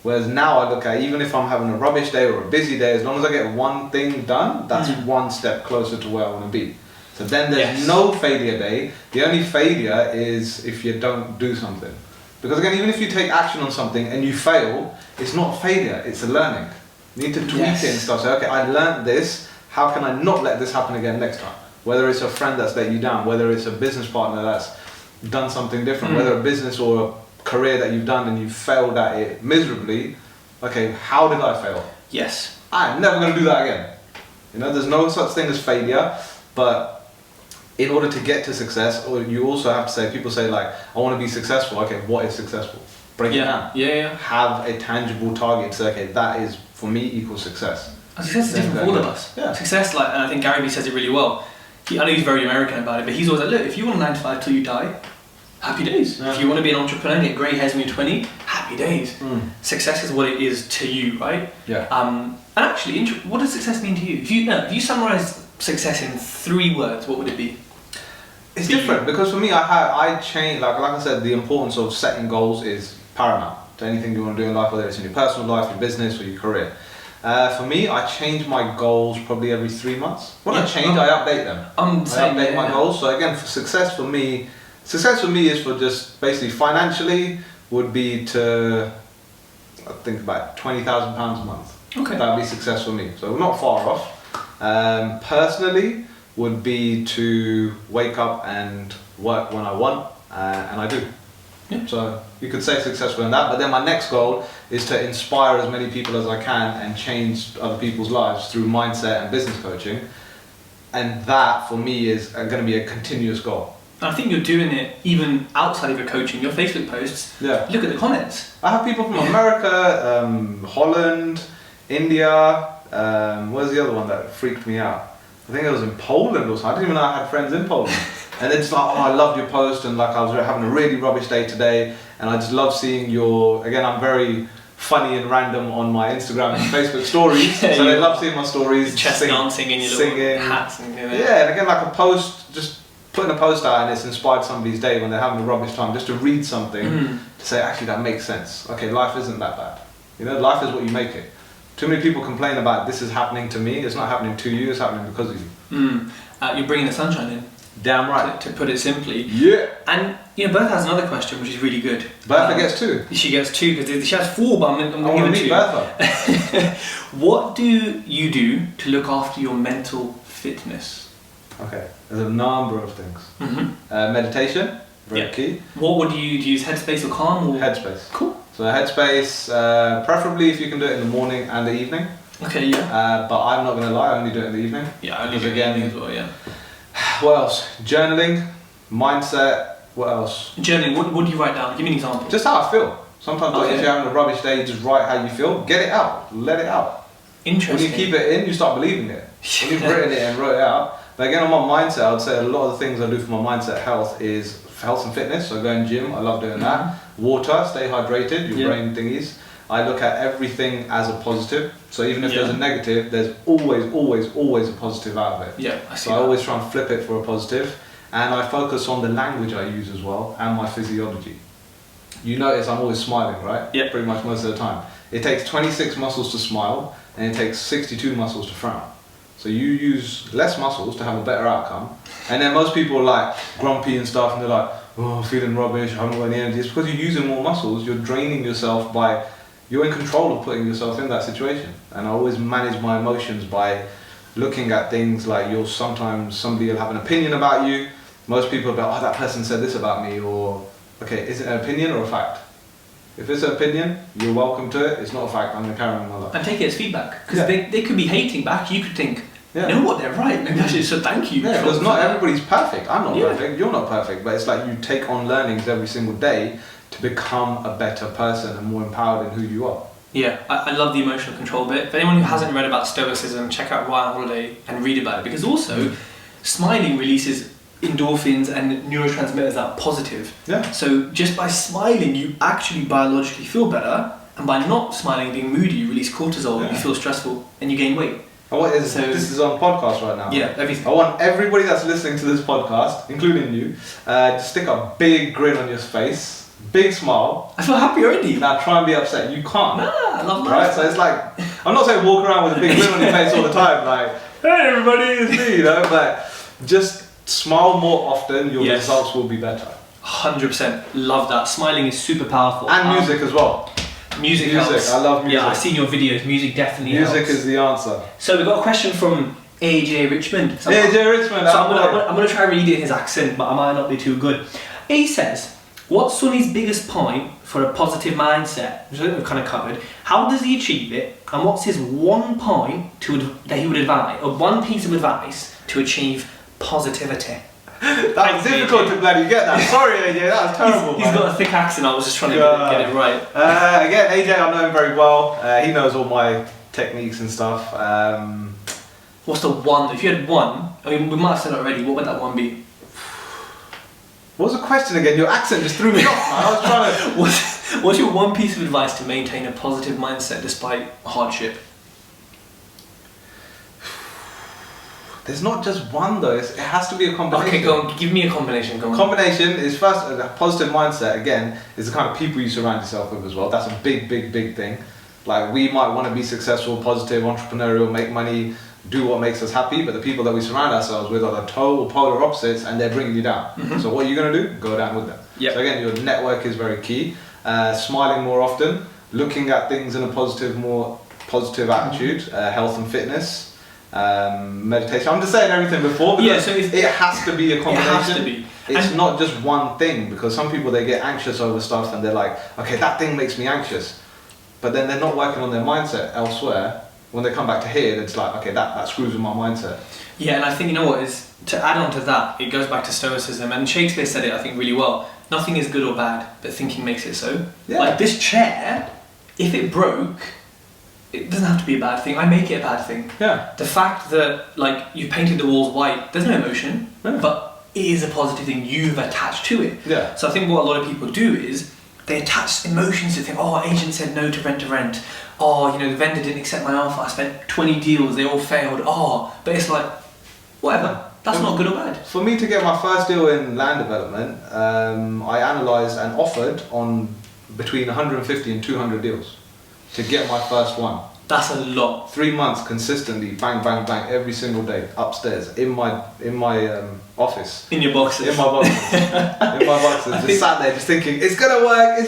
S2: Whereas now I look at, even if I'm having a rubbish day or a busy day, as long as I get one thing done, that's one step closer to where I want to be. So then there's no failure day. The only failure is if you don't do something. Because again, even if you take action on something and you fail, it's not a failure, it's a learning. You need to tweak it and stuff. Say, okay, I learned this, how can I not let this happen again next time? Whether it's a friend that's let you down, whether it's a business partner that's done something different, whether a business or a career that you've done and you failed at it miserably, okay, how did I fail?
S1: Yes.
S2: I'm never going to do that again. There's no such thing as failure, but in order to get to success, or you also have to say, people say like, I want to be successful. Okay, what is successful? Break it down.
S1: Yeah.
S2: Have a tangible target. Say, okay, that is for me equals success.
S1: And success is different for all of us.
S2: Yeah.
S1: Success, and I think Gary Vee says it really well. I know he's very American about it, but he's always like, look, if you want a 9 to 5 till you die, happy days.
S2: Yeah.
S1: If you want to be an entrepreneur, get grey hairs when you're 20, happy days. Success is what it is to you, right?
S2: Yeah.
S1: And actually, what does success mean to you? If you summarise success in 3 words, what would it be?
S2: It's different because for me, I change, like I said, the importance of setting goals is paramount to anything you want to do in life, whether it's in your personal life, your business, or your career. For me, I change my goals probably every 3 months. When I change, I update them. I update my goals. So again, for success for me is for just basically financially would be to, I think about £20,000 a month.
S1: Okay.
S2: That would be success for me. So we're not far off. Personally, would be to wake up and work when I want, and I do.
S1: Yeah.
S2: So you could say successful in that, but then my next goal is to inspire as many people as I can and change other people's lives through mindset and business coaching. And that for me is going to be a continuous goal.
S1: I think you're doing it even outside of your coaching. Your Facebook posts,
S2: Yeah.
S1: look at the comments.
S2: I have people from America, Holland, India. Where's the other one that freaked me out? I think it was in Poland or something. I didn't even know I had friends in Poland. And it's like, oh, I loved your post, and like I was having a really rubbish day today, and I just love seeing your. Again, I'm very funny and random on my Instagram and Facebook stories, so they love seeing my stories.
S1: Chest dancing in your little hats. And,
S2: yeah, and again, like a post, just putting a post out and it's inspired somebody's day when they're having a rubbish time, just to read something to say, actually, that makes sense. Okay, life isn't that bad. You know, life is what you make it. Too many people complain about this is happening to me. It's not happening to you. It's happening because of you.
S1: You're bringing the sunshine in.
S2: Damn right.
S1: To put it simply.
S2: Yeah.
S1: And Bertha has another question, which is really good.
S2: Bertha gets 2.
S1: She gets 2 because she has 4, but I'm going to give
S2: Bertha.
S1: her 2. What do you do to look after your mental fitness?
S2: Okay, there's a number of things. Meditation, very key.
S1: What would you use? Headspace or Calm? Or?
S2: Headspace.
S1: Cool.
S2: So Headspace, preferably if you can do it in the morning and the evening.
S1: Okay, yeah.
S2: But I'm not going to lie, I only do it in the evening.
S1: Yeah, I only do it in the evening as well, yeah.
S2: What else? Journaling, mindset, what else?
S1: Journaling, what do you write down? Give me an example.
S2: Just how I feel. Sometimes like, if you're having a rubbish day, you just write how you feel, get it out, let it out.
S1: Interesting.
S2: When you keep it in, you start believing it. When you've written it and wrote it out. But again, on my mindset, I would say a lot of the things I do for my mindset health is health and fitness. So I go in gym, I love doing that. Water, stay hydrated, your brain thingies. I look at everything as a positive. So even if there's a negative, there's always a positive out of it.
S1: Yeah, I see.
S2: So I always try and flip it for a positive. And I focus on the language I use as well and my physiology. You notice I'm always smiling, right?
S1: Yeah.
S2: Pretty much most of the time. It takes 26 muscles to smile and it takes 62 muscles to frown. So you use less muscles to have a better outcome. And then most people are like grumpy and stuff and they're like, oh, feeling rubbish, I haven't got any energy. It's because you're using more muscles, you're draining yourself by, you're in control of putting yourself in that situation. And I always manage my emotions by looking at things like sometimes somebody will have an opinion about you. Most people will be like, oh, that person said this about me, or, okay, is it an opinion or a fact? If it's an opinion, you're welcome to it. It's not a fact, I'm going to carry on my life.
S1: And take it as feedback. Because they could be hating back, you could think, you know what, they're right. Maybe I should, so thank you.
S2: Yeah, because not everybody's perfect. I'm not perfect, you're not perfect. But it's like you take on learnings every single day to become a better person and more empowered in who you are.
S1: Yeah, I love the emotional control bit. For anyone who hasn't read about Stoicism, check out Ryan Holiday and read about it. Because also, smiling releases endorphins and neurotransmitters that are positive.
S2: Yeah.
S1: So just by smiling, you actually biologically feel better, and by not smiling, being moody, you release cortisol, you feel stressful, and you gain weight.
S2: This is on podcast right now.
S1: Yeah, everything.
S2: I want everybody that's listening to this podcast, including you, to stick a big grin on your face, big smile.
S1: I feel happy already.
S2: Now try and be upset. You can't.
S1: Nah, I love life.
S2: Right? So it's like, I'm not saying walk around with a big grin on your face all the time, like, hey everybody, it's me, you know, but just smile more often, your results will be better.
S1: 100%. Love that. Smiling is super powerful.
S2: And music as well.
S1: Music helps.
S2: I love music.
S1: Yeah, I've seen your videos. Music definitely helps.
S2: Music is the answer.
S1: So we got a question from AJ Richmond.
S2: AJ Richmond.
S1: So I'm going to try reading his accent, but I might not be too good. He says, what's Sonny's biggest point for a positive mindset? Which I think we've kind of covered. How does he achieve it? And what's his one point that he would advise, or one piece of advice to achieve positivity?
S2: That's difficult to bloody get that. Sorry, AJ, that was terrible.
S1: He's got a thick accent. I was just trying to get it right.
S2: Again, AJ, I know him very well. He knows all my techniques and stuff.
S1: What's the one? If you had one, I mean, we might have said it already. What would that one be?
S2: What was the question again? Your accent just threw me off, man. I was trying to.
S1: What's your one piece of advice to maintain a positive mindset despite hardship?
S2: There's not just one though, it has to be a combination.
S1: Okay, go on, give me a combination, go on.
S2: Combination is first, a positive mindset, again, is the kind of people you surround yourself with as well. That's a big thing. Like, we might want to be successful, positive, entrepreneurial, make money, do what makes us happy, but the people that we surround ourselves with are the total polar opposites and they're bringing you down. So what are you going to do? Go down with them.
S1: Yep.
S2: So again, your network is very key. Smiling more often, looking at things in a more positive attitude, health and fitness. Meditation. I'm just saying everything before because it has to be a combination.
S1: It has to be.
S2: It's not just one thing, because some people, they get anxious over stuff and they're like, okay, that thing makes me anxious, but then they're not working on their mindset elsewhere. When they come back to here, it's like, okay, that screws with my mindset.
S1: Yeah, and I think, you know what, is to add on to that, it goes back to Stoicism, and Shakespeare said it, I think, really well. Nothing is good or bad, but thinking makes it so.
S2: Yeah.
S1: Like this chair, if it broke, it doesn't have to be a bad thing. I make it a bad thing.
S2: Yeah.
S1: The fact that like you painted the walls white, there's no emotion, but it is a positive thing you've attached to it.
S2: Yeah.
S1: So I think what a lot of people do is they attach emotions to things. Oh, agent said no to rent. Oh, the vendor didn't accept my offer. I spent 20 deals, they all failed. Oh, but it's like, whatever. That's not good or bad.
S2: For me to get my first deal in land development, I analysed and offered on between 150 and 200 deals to get my first one.
S1: That's a lot.
S2: 3 months consistently, bang, bang, bang, every single day, upstairs, in my office.
S1: In your boxes.
S2: In my boxes. In my boxes. Just sat there just thinking, it's gonna work,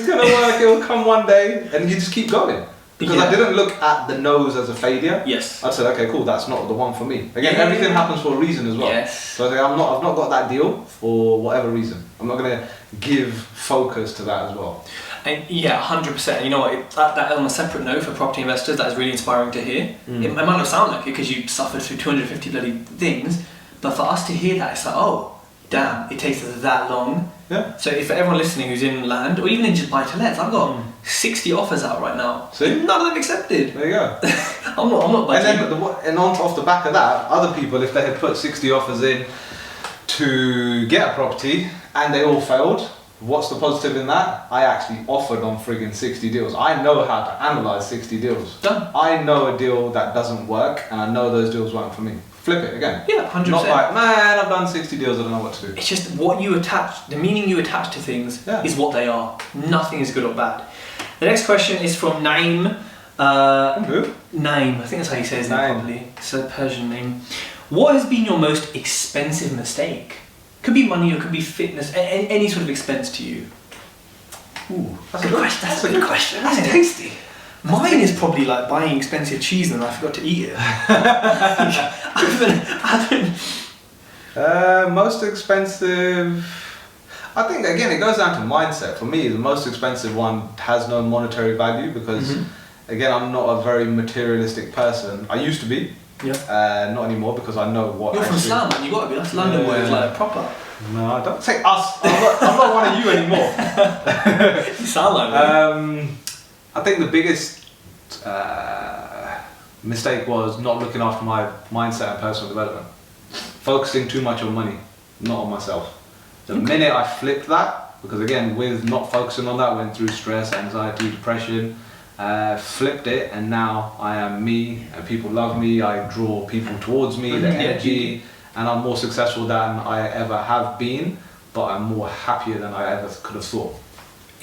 S2: it will come one day. And you just keep going. Because I didn't look at the no's as a failure.
S1: Yes.
S2: I said, okay, cool, that's not the one for me. Again, everything happens for a reason as well.
S1: Yes.
S2: So I was like, I've not got that deal for whatever reason. I'm not going to give focus to that as well.
S1: And 100%. You know what? That on a separate note for property investors, that is really inspiring to hear. It might not sound like it because you suffered through 250 bloody things, but for us to hear that, it's like, oh, damn, it takes us that long.
S2: Yeah.
S1: So if for everyone listening who's in land or even in just buy-to-lets, I've got 60 offers out right now.
S2: See?
S1: None of them accepted.
S2: There you go.
S1: I'm not budging.
S2: And off the back of that, other people, if they had put 60 offers in to get a property and they all failed, what's the positive in that? I actually offered on friggin' 60 deals. I know how to analyse 60 deals.
S1: Done.
S2: I know a deal that doesn't work and I know those deals weren't for me. Flip it again.
S1: Yeah, 100%.
S2: Not like, man, I've done 60 deals, I don't know what to do.
S1: It's just what you attach, the meaning you attach to things is what they are. Nothing is good or bad. The next question is from Naim.
S2: Who?
S1: Naim, I think that's how you say his name
S2: Naim.
S1: probably. It's a Persian name. What has been your most expensive mistake? Could be money or could be fitness, any sort of expense to you.
S2: Ooh,
S1: That's a good question. That's a good question. That's tasty. Mine is probably like buying expensive cheese and I forgot to eat it.
S2: Most expensive. I think again it goes down to mindset. For me, the most expensive one has no monetary value because again I'm not a very materialistic person. I used to be.
S1: Yeah.
S2: Not anymore because I know what.
S1: You're from Slough, man. You got to be. That's London boys, like proper.
S2: No, don't say us. I'm not one of you anymore.
S1: You sound like that.
S2: I think the biggest mistake was not looking after my mindset and personal development. Focusing too much on money, not on myself. The minute I flipped that, because again, with not focusing on that, went through stress, anxiety, depression, flipped it, and now I am me, and people love me, I draw people towards me, the energy, and I'm more successful than I ever have been, but I'm more happier than I ever could have thought.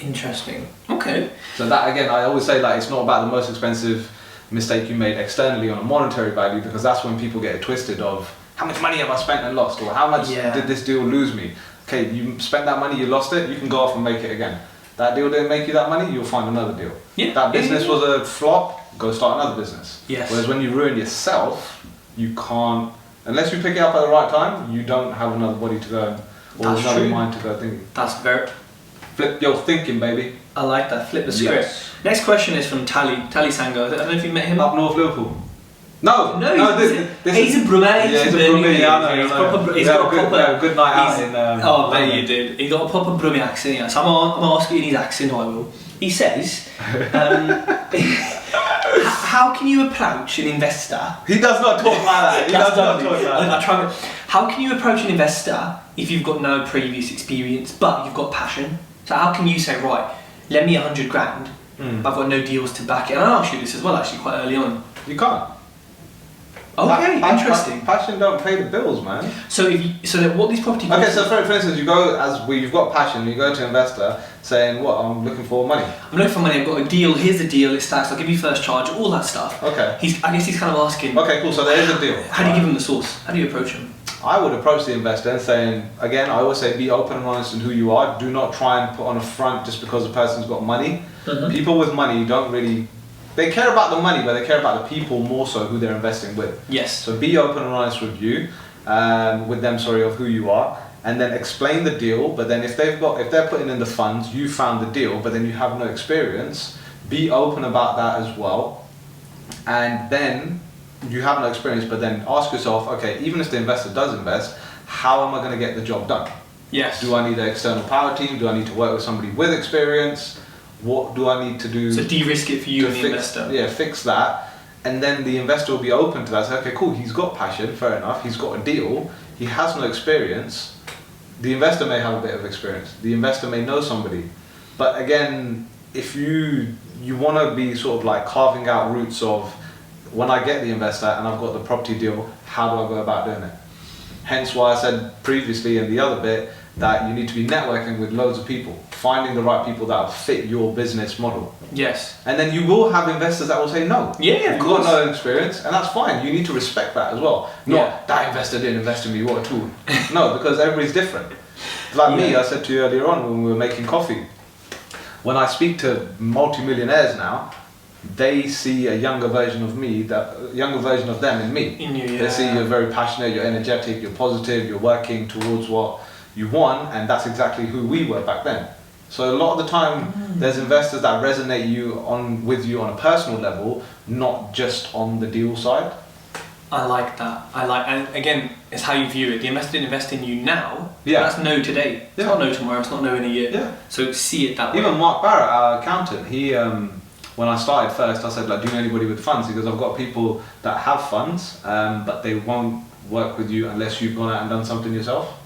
S1: Interesting. Okay.
S2: So that again, I always say like it's not about the most expensive mistake you made externally on a monetary value, because that's when people get it twisted of how much money have I spent and lost, or how much did this deal lose me? Okay, you spent that money, you lost it, you can go off and make it again. That deal didn't make you that money, you'll find another deal.
S1: Yeah.
S2: That business was a flop, go start another business.
S1: Yes.
S2: Whereas when you ruin yourself, you can't, unless you pick it up at the right time, you don't have another body to go, or
S1: That's
S2: another
S1: true.
S2: mind to go thinking.
S1: That's very...
S2: Flip your thinking, baby.
S1: I like that. Flip the script.
S2: Yes.
S1: Next question is from Tally Sango. I don't know if you met him.
S2: Up North Liverpool. No,
S1: he's a Brummy.
S2: Yeah, he's a Brummy,
S1: He's got a proper
S2: good night out in.
S1: Oh, bet you did. He's got a proper Brummy accent. Yeah. So I'm asking in his accent. I will. He says, "How can you approach an investor?"
S2: He does not talk like that. He does not talk like that.
S1: I try. How can you approach an investor if you've got no previous experience but you've got passion? So how can you say, right, lend me 100 grand, but I've got no deals to back it? And I asked you this as well, actually, quite early on.
S2: You can't.
S1: Okay, interesting.
S2: Passion don't pay the bills, man.
S1: So what these property...
S2: Okay, so for instance, you go you've got passion, you go to an investor saying, what, I'm looking for money.
S1: I'm looking for money, I've got a deal, here's the deal, it stacks, I'll give you first charge, all that stuff.
S2: Okay.
S1: I guess he's kind of asking...
S2: Okay, cool, so there is a deal.
S1: How do you give him the source? How do you approach him?
S2: I would approach the investor and saying, again, I always say be open and honest in who you are. Do not try and put on a front just because the person's got money. People with money don't really... They care about the money, but they care about the people more so who they're investing with.
S1: Yes.
S2: So be open and honest with you, with them, of who you are, and then explain the deal. But then if they're putting in the funds, you found the deal, but then you have no experience, be open about that as well. And then you have no experience, but then ask yourself, okay, even if the investor does invest, how am I going to get the job done?
S1: Yes.
S2: Do I need an external power team? Do I need to work with somebody with experience? What do I need to do?
S1: So de-risk it for you and the investor.
S2: Yeah, fix that. And then the investor will be open to that. Say, okay, cool, he's got passion, fair enough. He's got a deal. He has no experience. The investor may have a bit of experience. The investor may know somebody. But again, if you want to be sort of like carving out routes of, when I get the investor and I've got the property deal, how do I go about doing it? Hence why I said previously in the other bit that you need to be networking with loads of people, finding the right people that will fit your business model.
S1: Yes.
S2: And then you will have investors that will say no.
S1: Yeah, of
S2: You've
S1: course.
S2: got no experience, and that's fine. You need to respect that as well. Not that investor didn't invest in me, what a tool. No, because everybody's different. Like me, I said to you earlier on when we were making coffee, when I speak to multi-millionaires now, they see a younger version of me, that younger version of them in me.
S1: In you, yeah.
S2: They see you're very passionate, you're energetic, you're positive, you're working towards what you want, and that's exactly who we were back then. So a lot of the time, there's investors that resonate with you on a personal level, not just on the deal side.
S1: I like that. And again, it's how you view it. The investor didn't invest in you now.
S2: Yeah.
S1: That's no today. It's not no tomorrow. It's not no in a year.
S2: Yeah.
S1: So see it that way.
S2: Even Mark Barrett, our accountant, he when I started first, I said, like, do you know anybody with funds? He goes, I've got people that have funds, but they won't work with you unless you've gone out and done something yourself.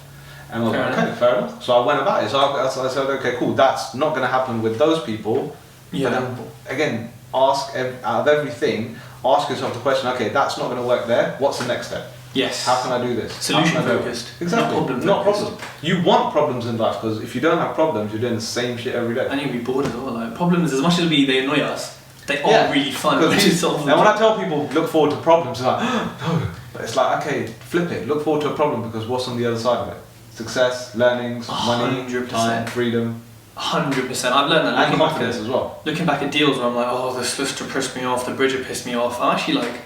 S2: And I was like, okay, fair enough. So I went about it. So I said, okay, cool, that's not going to happen with those people.
S1: Yeah.
S2: But then, again, out of everything, ask yourself the question, okay, that's not going to work there. What's the next step?
S1: Yes.
S2: How can I do this?
S1: Solution focused.
S2: Exactly.
S1: Not problem focused.
S2: You want problems in life, because if you don't have problems, you're doing the same shit every day.
S1: And you'll be bored as well. Like, problems, as much as they annoy us, they are really fun.
S2: And when I tell people look forward to problems, they're like, no. But it's like, okay, flip it. Look forward to a problem, because what's on the other side of it? Success, learnings, money,
S1: 100%.
S2: time, freedom.
S1: 100%. I've learned that.
S2: And confidence as well.
S1: Looking back at deals where I'm like, oh, the solicitor pissed me off, the bridger pissed me off. I'm actually like,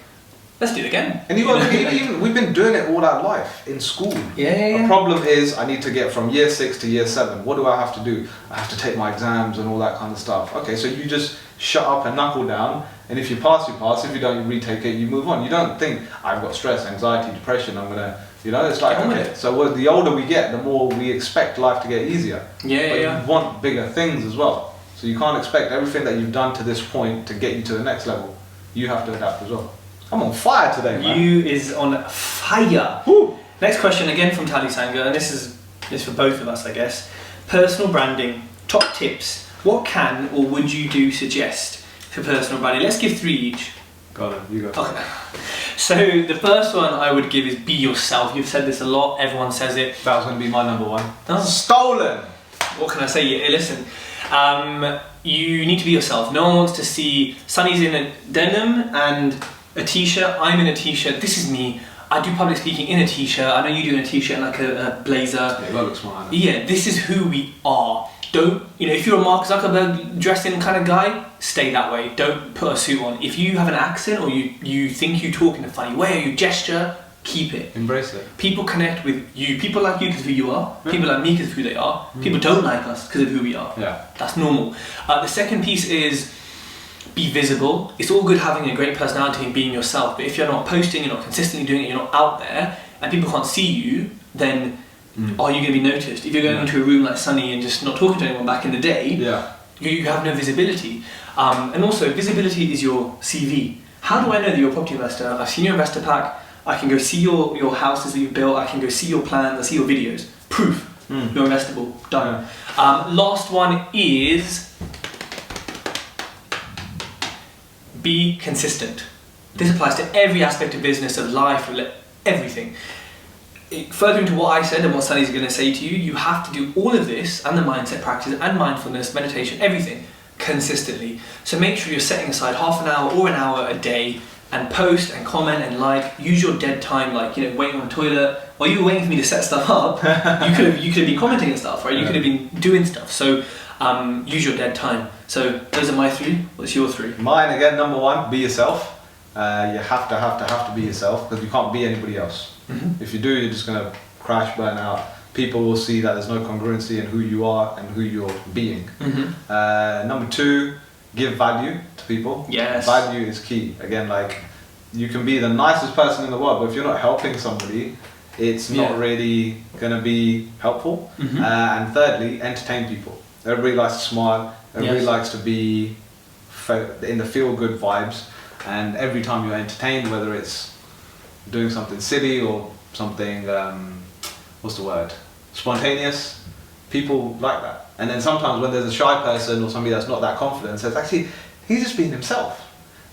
S1: let's do it again.
S2: And we've been doing it all our life in school.
S1: Yeah.
S2: A problem is I need to get from year 6 to year 7. What do I have to do? I have to take my exams and all that kind of stuff. Okay, so you just shut up and knuckle down, and if you pass, you pass. If you don't, you retake it, you move on. You don't think, I've got stress, anxiety, depression, I'm gonna, it's like, okay, so the older we get, the more we expect life to get easier. But you want bigger things as well. So you can't expect everything that you've done to this point to get you to the next level. You have to adapt as well. I'm on fire today, man.
S1: You is on fire.
S2: Woo.
S1: Next question again from Tali Sanga, and this is for both of us, I guess. Personal branding, top tips. What can or would you suggest for personal branding? Let's give 3 each.
S2: Got it, you go.
S1: Okay. So the first one I would give is be yourself. You've said this a lot, everyone says it.
S2: That was going to be my number 1.
S1: Oh.
S2: Stolen!
S1: What can I say? Yeah, listen, you need to be yourself. No one wants to see Sonny's in a denim and a t-shirt, I'm in a t-shirt, this is me. I do public speaking in a t-shirt, I know you do in a t-shirt and like a blazer.
S2: Yeah, that looks smart.
S1: Yeah, this is who we are. Don't, if you're a Mark Zuckerberg dressing kind of guy, stay that way. Don't put a suit on. If you have an accent or you think you talk in a funny way or you gesture, keep it.
S2: Embrace it.
S1: People connect with you. People like you because of who you are. Yeah. People like me because of who they are. People don't like us because of who we are.
S2: Yeah.
S1: That's normal. The second piece is be visible. It's all good having a great personality and being yourself, but if you're not posting, you're not consistently doing it, you're not out there, and people can't see you, then are you going to be noticed? If you're going into a room like Sunny and just not talking to anyone back in the day, you have no visibility. And also, visibility is your CV. How do I know that you're a property investor? I've seen your investor pack, I can go see your houses that you've built, I can go see your plans, I see your videos. Proof. You're investable. Done. Last one is be consistent. This applies to every aspect of business, of life, everything. Further into what I said and what Sunny's going to say to you, you have to do all of this and the mindset practice and mindfulness, meditation, everything consistently. So make sure you're setting aside half an hour or an hour a day and post and comment and like. Use your dead time, like waiting on the toilet while you were waiting for me to set stuff up. you could have been commenting and stuff, right? You could have been doing stuff. So use your dead time. So those are my 3. What's your 3?
S2: Mine again, number 1, be yourself. You have to be yourself, because you can't be anybody else. If you do, you're just going to crash, burn out. People will see that there's no congruency in who you are and who you're being. Number 2, give value to people.
S1: Yes.
S2: Value is key. Again, like, you can be the nicest person in the world, but if you're not helping somebody, it's not really going to be helpful. And thirdly, entertain people. Everybody likes to smile. Everybody likes to be in the feel-good vibes. And every time you're entertained, whether it's doing something silly or something, what's the word? Spontaneous, people like that. And then sometimes when there's a shy person or somebody that's not that confident, says, actually, he's just being himself.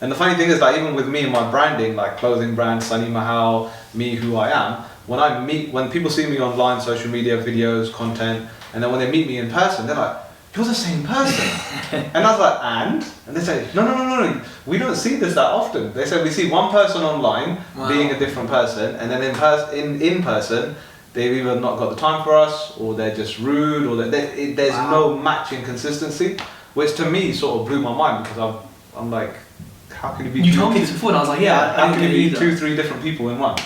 S2: And the funny thing is that even with me and my branding, like clothing brand, Sunny Mahal, me who I am, when people see me online, social media, videos, content, and then when they meet me in person, they're like, you're the same person. And I was like, and they say, no, we don't see this that often. They said we see one person online being a different person, and then in person, they've either not got the time for us, or they're just rude, or there's no matching consistency, which to me sort of blew my mind, because I'm like, how can you be?
S3: You told me this before, and I was like,
S2: how can you be 2-3 different people in one?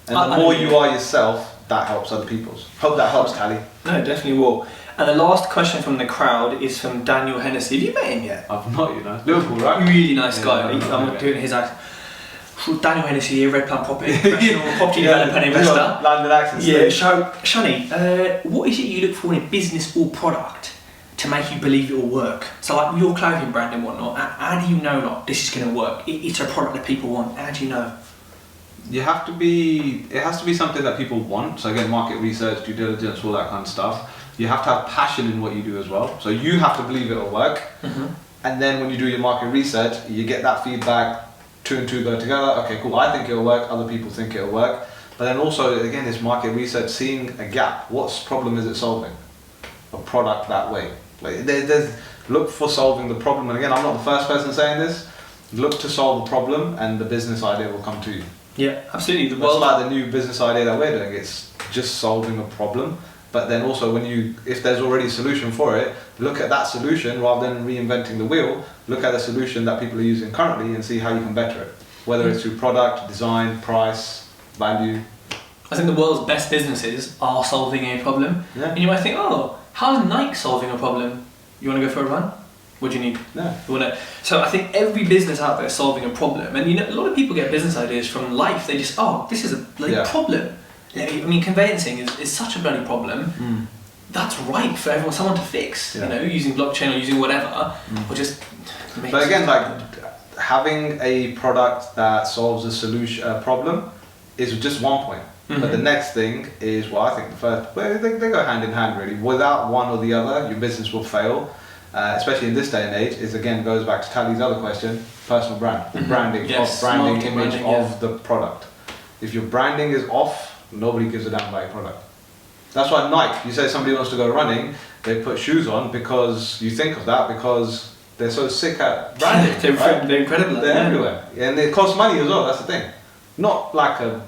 S2: And the more you are yourself, that helps other people's. Hope that helps, Tally.
S1: No, it definitely will. And the last question from the crowd is from Daniel Hennessy. Have you met him yet?
S2: I've not, Liverpool, right?
S1: Really nice guy. I'm doing his accent. Daniel Hennessy here, Red Plan Property, professional property developer and investor.
S2: London accent.
S1: Yeah, so Shani, what is it you look for in a business or product to make you believe it will work? So like your clothing brand and whatnot, how do you know like, this is going to work? It's a product that people want. How do you know?
S2: It has to be something that people want. So again, market research, due diligence, all that kind of stuff. You have to have passion in what you do as well. So you have to believe it'll work. And then when you do your market research, you get that feedback, 2 and 2 go together. Okay, cool, I think it'll work, other people think it'll work. But then also, again, this market research, seeing a gap. What problem is it solving? A product that way. Like, there's look for solving the problem. And again, I'm not the first person saying this. Look to solve a problem and the business idea will come to you.
S1: Yeah, absolutely.
S2: That's like the new business idea that we're doing. It's just solving a problem. But then also if there's already a solution for it, look at that solution rather than reinventing the wheel. Look at the solution that people are using currently and see how you can better it. Whether it's through product, design, price, value.
S1: I think the world's best businesses are solving a problem.
S2: Yeah.
S1: And you might think, oh, how's Nike solving a problem? You want to go for a run? What do you need?
S2: No.
S1: So I think every business out there is solving a problem. And a lot of people get business ideas from life. They just, this is a bloody problem. I mean, conveyancing is such a bloody problem. That's ripe for someone to fix. Using blockchain or using whatever, or just.
S2: But again, like having a product that solves a solution, a problem, is just one point. But the next thing is, I think the first. Well, they go hand in hand really. Without one or the other, your business will fail. Especially in this day and age, goes back to Tally's other question: personal brand, branding, image of the product. If your branding is off, nobody gives a damn about your product. That's why Nike, you say somebody wants to go running, they put shoes on because you think of that because they're so sick at branding.
S1: They're incredible.
S2: They're everywhere. And it costs money as well, that's the thing. Not like a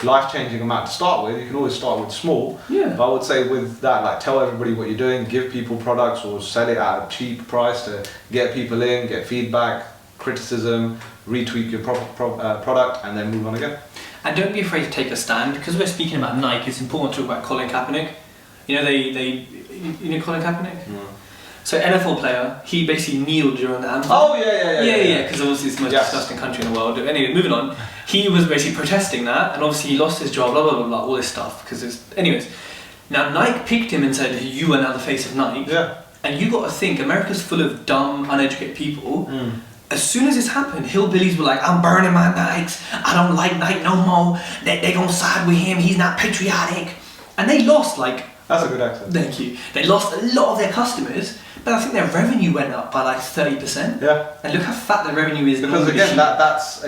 S2: life-changing amount to start with, you can always start with small.
S1: Yeah.
S2: But I would say with that, like tell everybody what you're doing, give people products or sell it at a cheap price to get people in, get feedback, criticism, retweak your product and then move on again.
S1: And don't be afraid to take a stand, because we're speaking about Nike. It's important to talk about Colin Kaepernick. You know Colin Kaepernick?
S2: No.
S1: So NFL player, he basically kneeled during the anthem.
S2: Oh yeah.
S1: Because obviously it's the most disgusting country in the world. Anyway, moving on. He was basically protesting that, and obviously he lost his job. Blah blah blah blah. All this stuff. Anyways, now Nike picked him and said, "You are now the face of Nike."
S2: Yeah.
S1: And you got to think, America's full of dumb, uneducated people. As soon as this happened, hillbillies were like, I'm burning my Nikes, I don't like Nike no more, they gonna side with him, he's not patriotic. And they lost
S2: That's a good accent.
S1: Thank you. They lost a lot of their customers, but I think their revenue went up by 30%.
S2: Yeah.
S1: And look how fat their revenue is.
S2: Because again, that's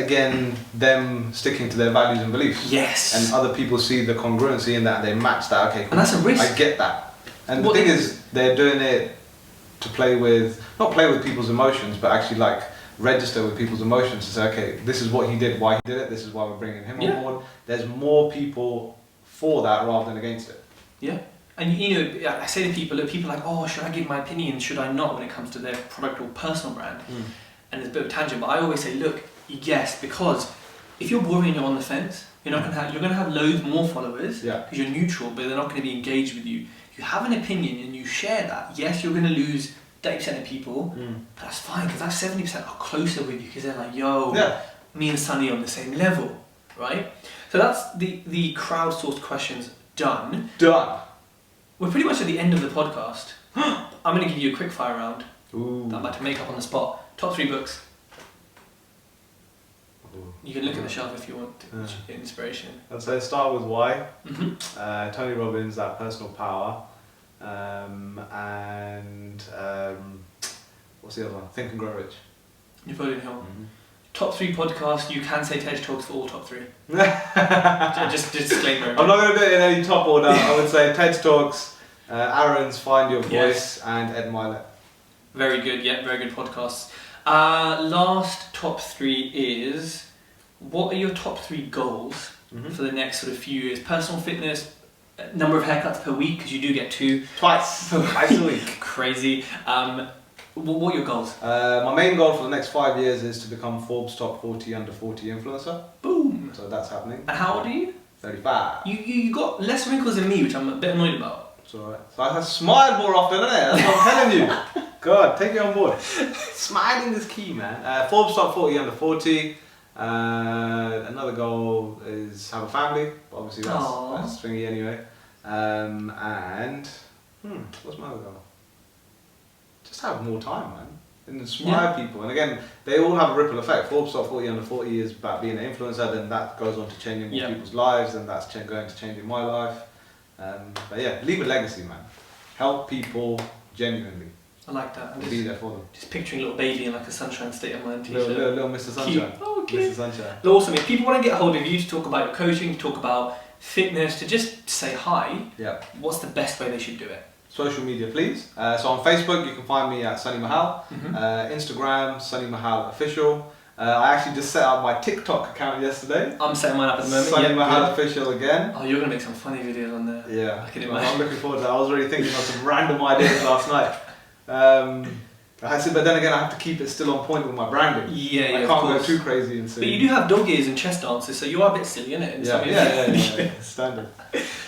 S2: them sticking to their values and beliefs.
S1: Yes.
S2: And other people see the congruency in that and they match that, okay, cool.
S1: And that's a risk.
S2: I get that. And the thing is, they're doing it to not play with people's emotions, but actually register with people's emotions to say, okay, this is what he did, why he did it, this is why we're bringing him on board. There's more people for that rather than against it.
S1: Yeah. And I say to people, people are like, oh, should I give my opinion, should I not, when it comes to their product or personal brand? And it's a bit of a tangent, but I always say, look, yes, because if you're boring and you're on the fence, you're going to have loads more followers, because you're neutral, but they're not going to be engaged with you. You have an opinion and you share that, yes, you're going to lose 30% of people, but that's fine, because that 70% are closer with you, because they're like, yo, me and Sunny on the same level, right? So that's the crowdsourced questions done.
S2: Done.
S1: We're pretty much at the end of the podcast. I'm going to give you a quick fire round
S2: Ooh.
S1: that I'm about to make up on the spot. Top 3 books.
S2: Ooh.
S1: You can look at the shelf if you want to get inspiration.
S2: I'd say start with Why.
S1: Mm-hmm.
S2: Tony Robbins, that personal power. What's the other one? Think and Grow Rich.
S1: Napoleon Hill.
S2: Mm-hmm.
S1: Top 3 podcasts. You can say Tej Talks for all top 3. just disclaimer.
S2: I'm not going to do it in any top order. I would say Tej Talks, Aaron's Find Your Voice,
S1: Yes.
S2: and Ed Milet.
S1: Very good, yeah, very good podcasts. Last top 3 is, what are your top 3 goals for the next sort of few years? Personal fitness, number of haircuts per week, because you do get 2.
S2: Twice a week.
S1: Crazy. What are your goals?
S2: My main goal for the next 5 years is to become Forbes top 40 under 40 influencer.
S1: Boom.
S2: So that's happening.
S1: And how old are you?
S2: 35.
S1: You got less wrinkles than me, which I'm a bit annoyed about.
S2: It's alright. So I have to smile more often, innit? That's what I'm telling you. God, take it on board. Smiling is key, man. Forbes top 40 under 40. Another goal is have a family. But obviously that's thingy anyway. What's my other goal? Just have more time, man. And inspire people. And again, they all have a ripple effect. Forbes top 40 under 40 is about being an influencer, then that goes on to changing more people's lives, and that's going to changing my life. But yeah, leave a legacy, man. Help people genuinely.
S1: I like that.
S2: And be there for them.
S1: Just picturing a little baby in like a Sunshine State of Mind t-shirt.
S2: Little Mr. Sunshine.
S1: Cute. Oh, cute.
S2: Mr. Sunshine.
S1: Awesome. If people want to get hold of you to talk about your coaching, to talk about fitness, to just say hi, what's the best way they should do it?
S2: Social media, please. So on Facebook, you can find me at Sunny Mahal. Instagram, Sunny Mahal Official. I actually just set up my TikTok account yesterday.
S1: I'm setting mine up at the moment.
S2: Sunny Mahal Official again.
S1: Oh, you're going to make some funny videos on there.
S2: Yeah.
S1: I can
S2: I'm
S1: imagine.
S2: looking forward to that. I was already thinking of some random ideas last night. I said, but then again, I have to keep it still on point with my branding.
S1: Yeah,
S2: I can't go too crazy and silly.
S1: But you do have dog ears and chest dances, so you are a bit silly, innit?
S2: Yeah. Standard.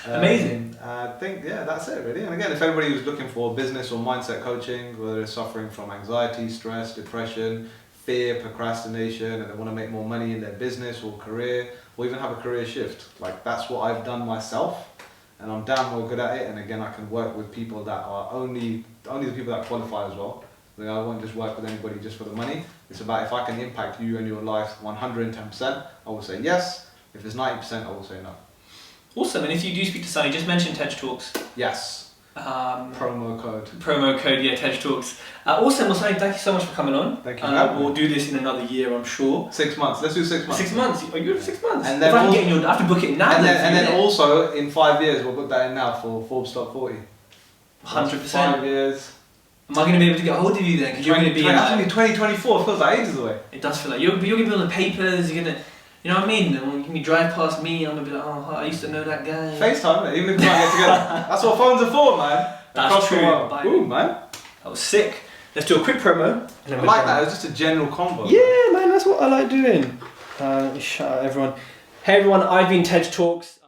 S1: Amazing.
S2: I think, that's it really. And again, if anybody who's looking for business or mindset coaching, whether they're suffering from anxiety, stress, depression, fear, procrastination, and they want to make more money in their business or career, or even have a career shift, like that's what I've done myself. And I'm damn well good at it. And again, I can work with people that are only the people that qualify as well. I won't just work with anybody just for the money. It's about if I can impact you and your life 110%, I will say yes. If it's 90%, I will say no.
S1: Awesome. And if you do speak to Sunny, just mention Tej Talks.
S2: Yes. Promo code,
S1: Tej Talks. Awesome. Well, Sunny, thank you so much for coming on.
S2: Thank you.
S1: We'll do this in another year, I'm sure.
S2: 6 months. Let's do 6 months.
S1: 6 months. Are you 6 months?
S2: And then
S1: if I can get in I have to book it now.
S2: And then also in 5 years, we'll put that in now for Forbes top 40.
S1: 100%.
S2: 5 years.
S1: Am I going to be able to get hold of you then? Because you're going to be
S2: that's only 2024. It feels like ages away.
S1: It does feel like you're going to be on the papers. You're going to, you know what I mean? And when you drive past me, I'm going to be like, oh, I used to know that guy.
S2: FaceTime, mate. Even if we can't get together. That's what phones are for, man.
S1: That's true.
S2: Ooh, man.
S1: That was sick. Let's do a quick promo.
S2: I like that. It was just a general combo.
S1: Yeah, man. That's what I like doing. Let me shout out everyone. Hey everyone, I've been Tej Talks.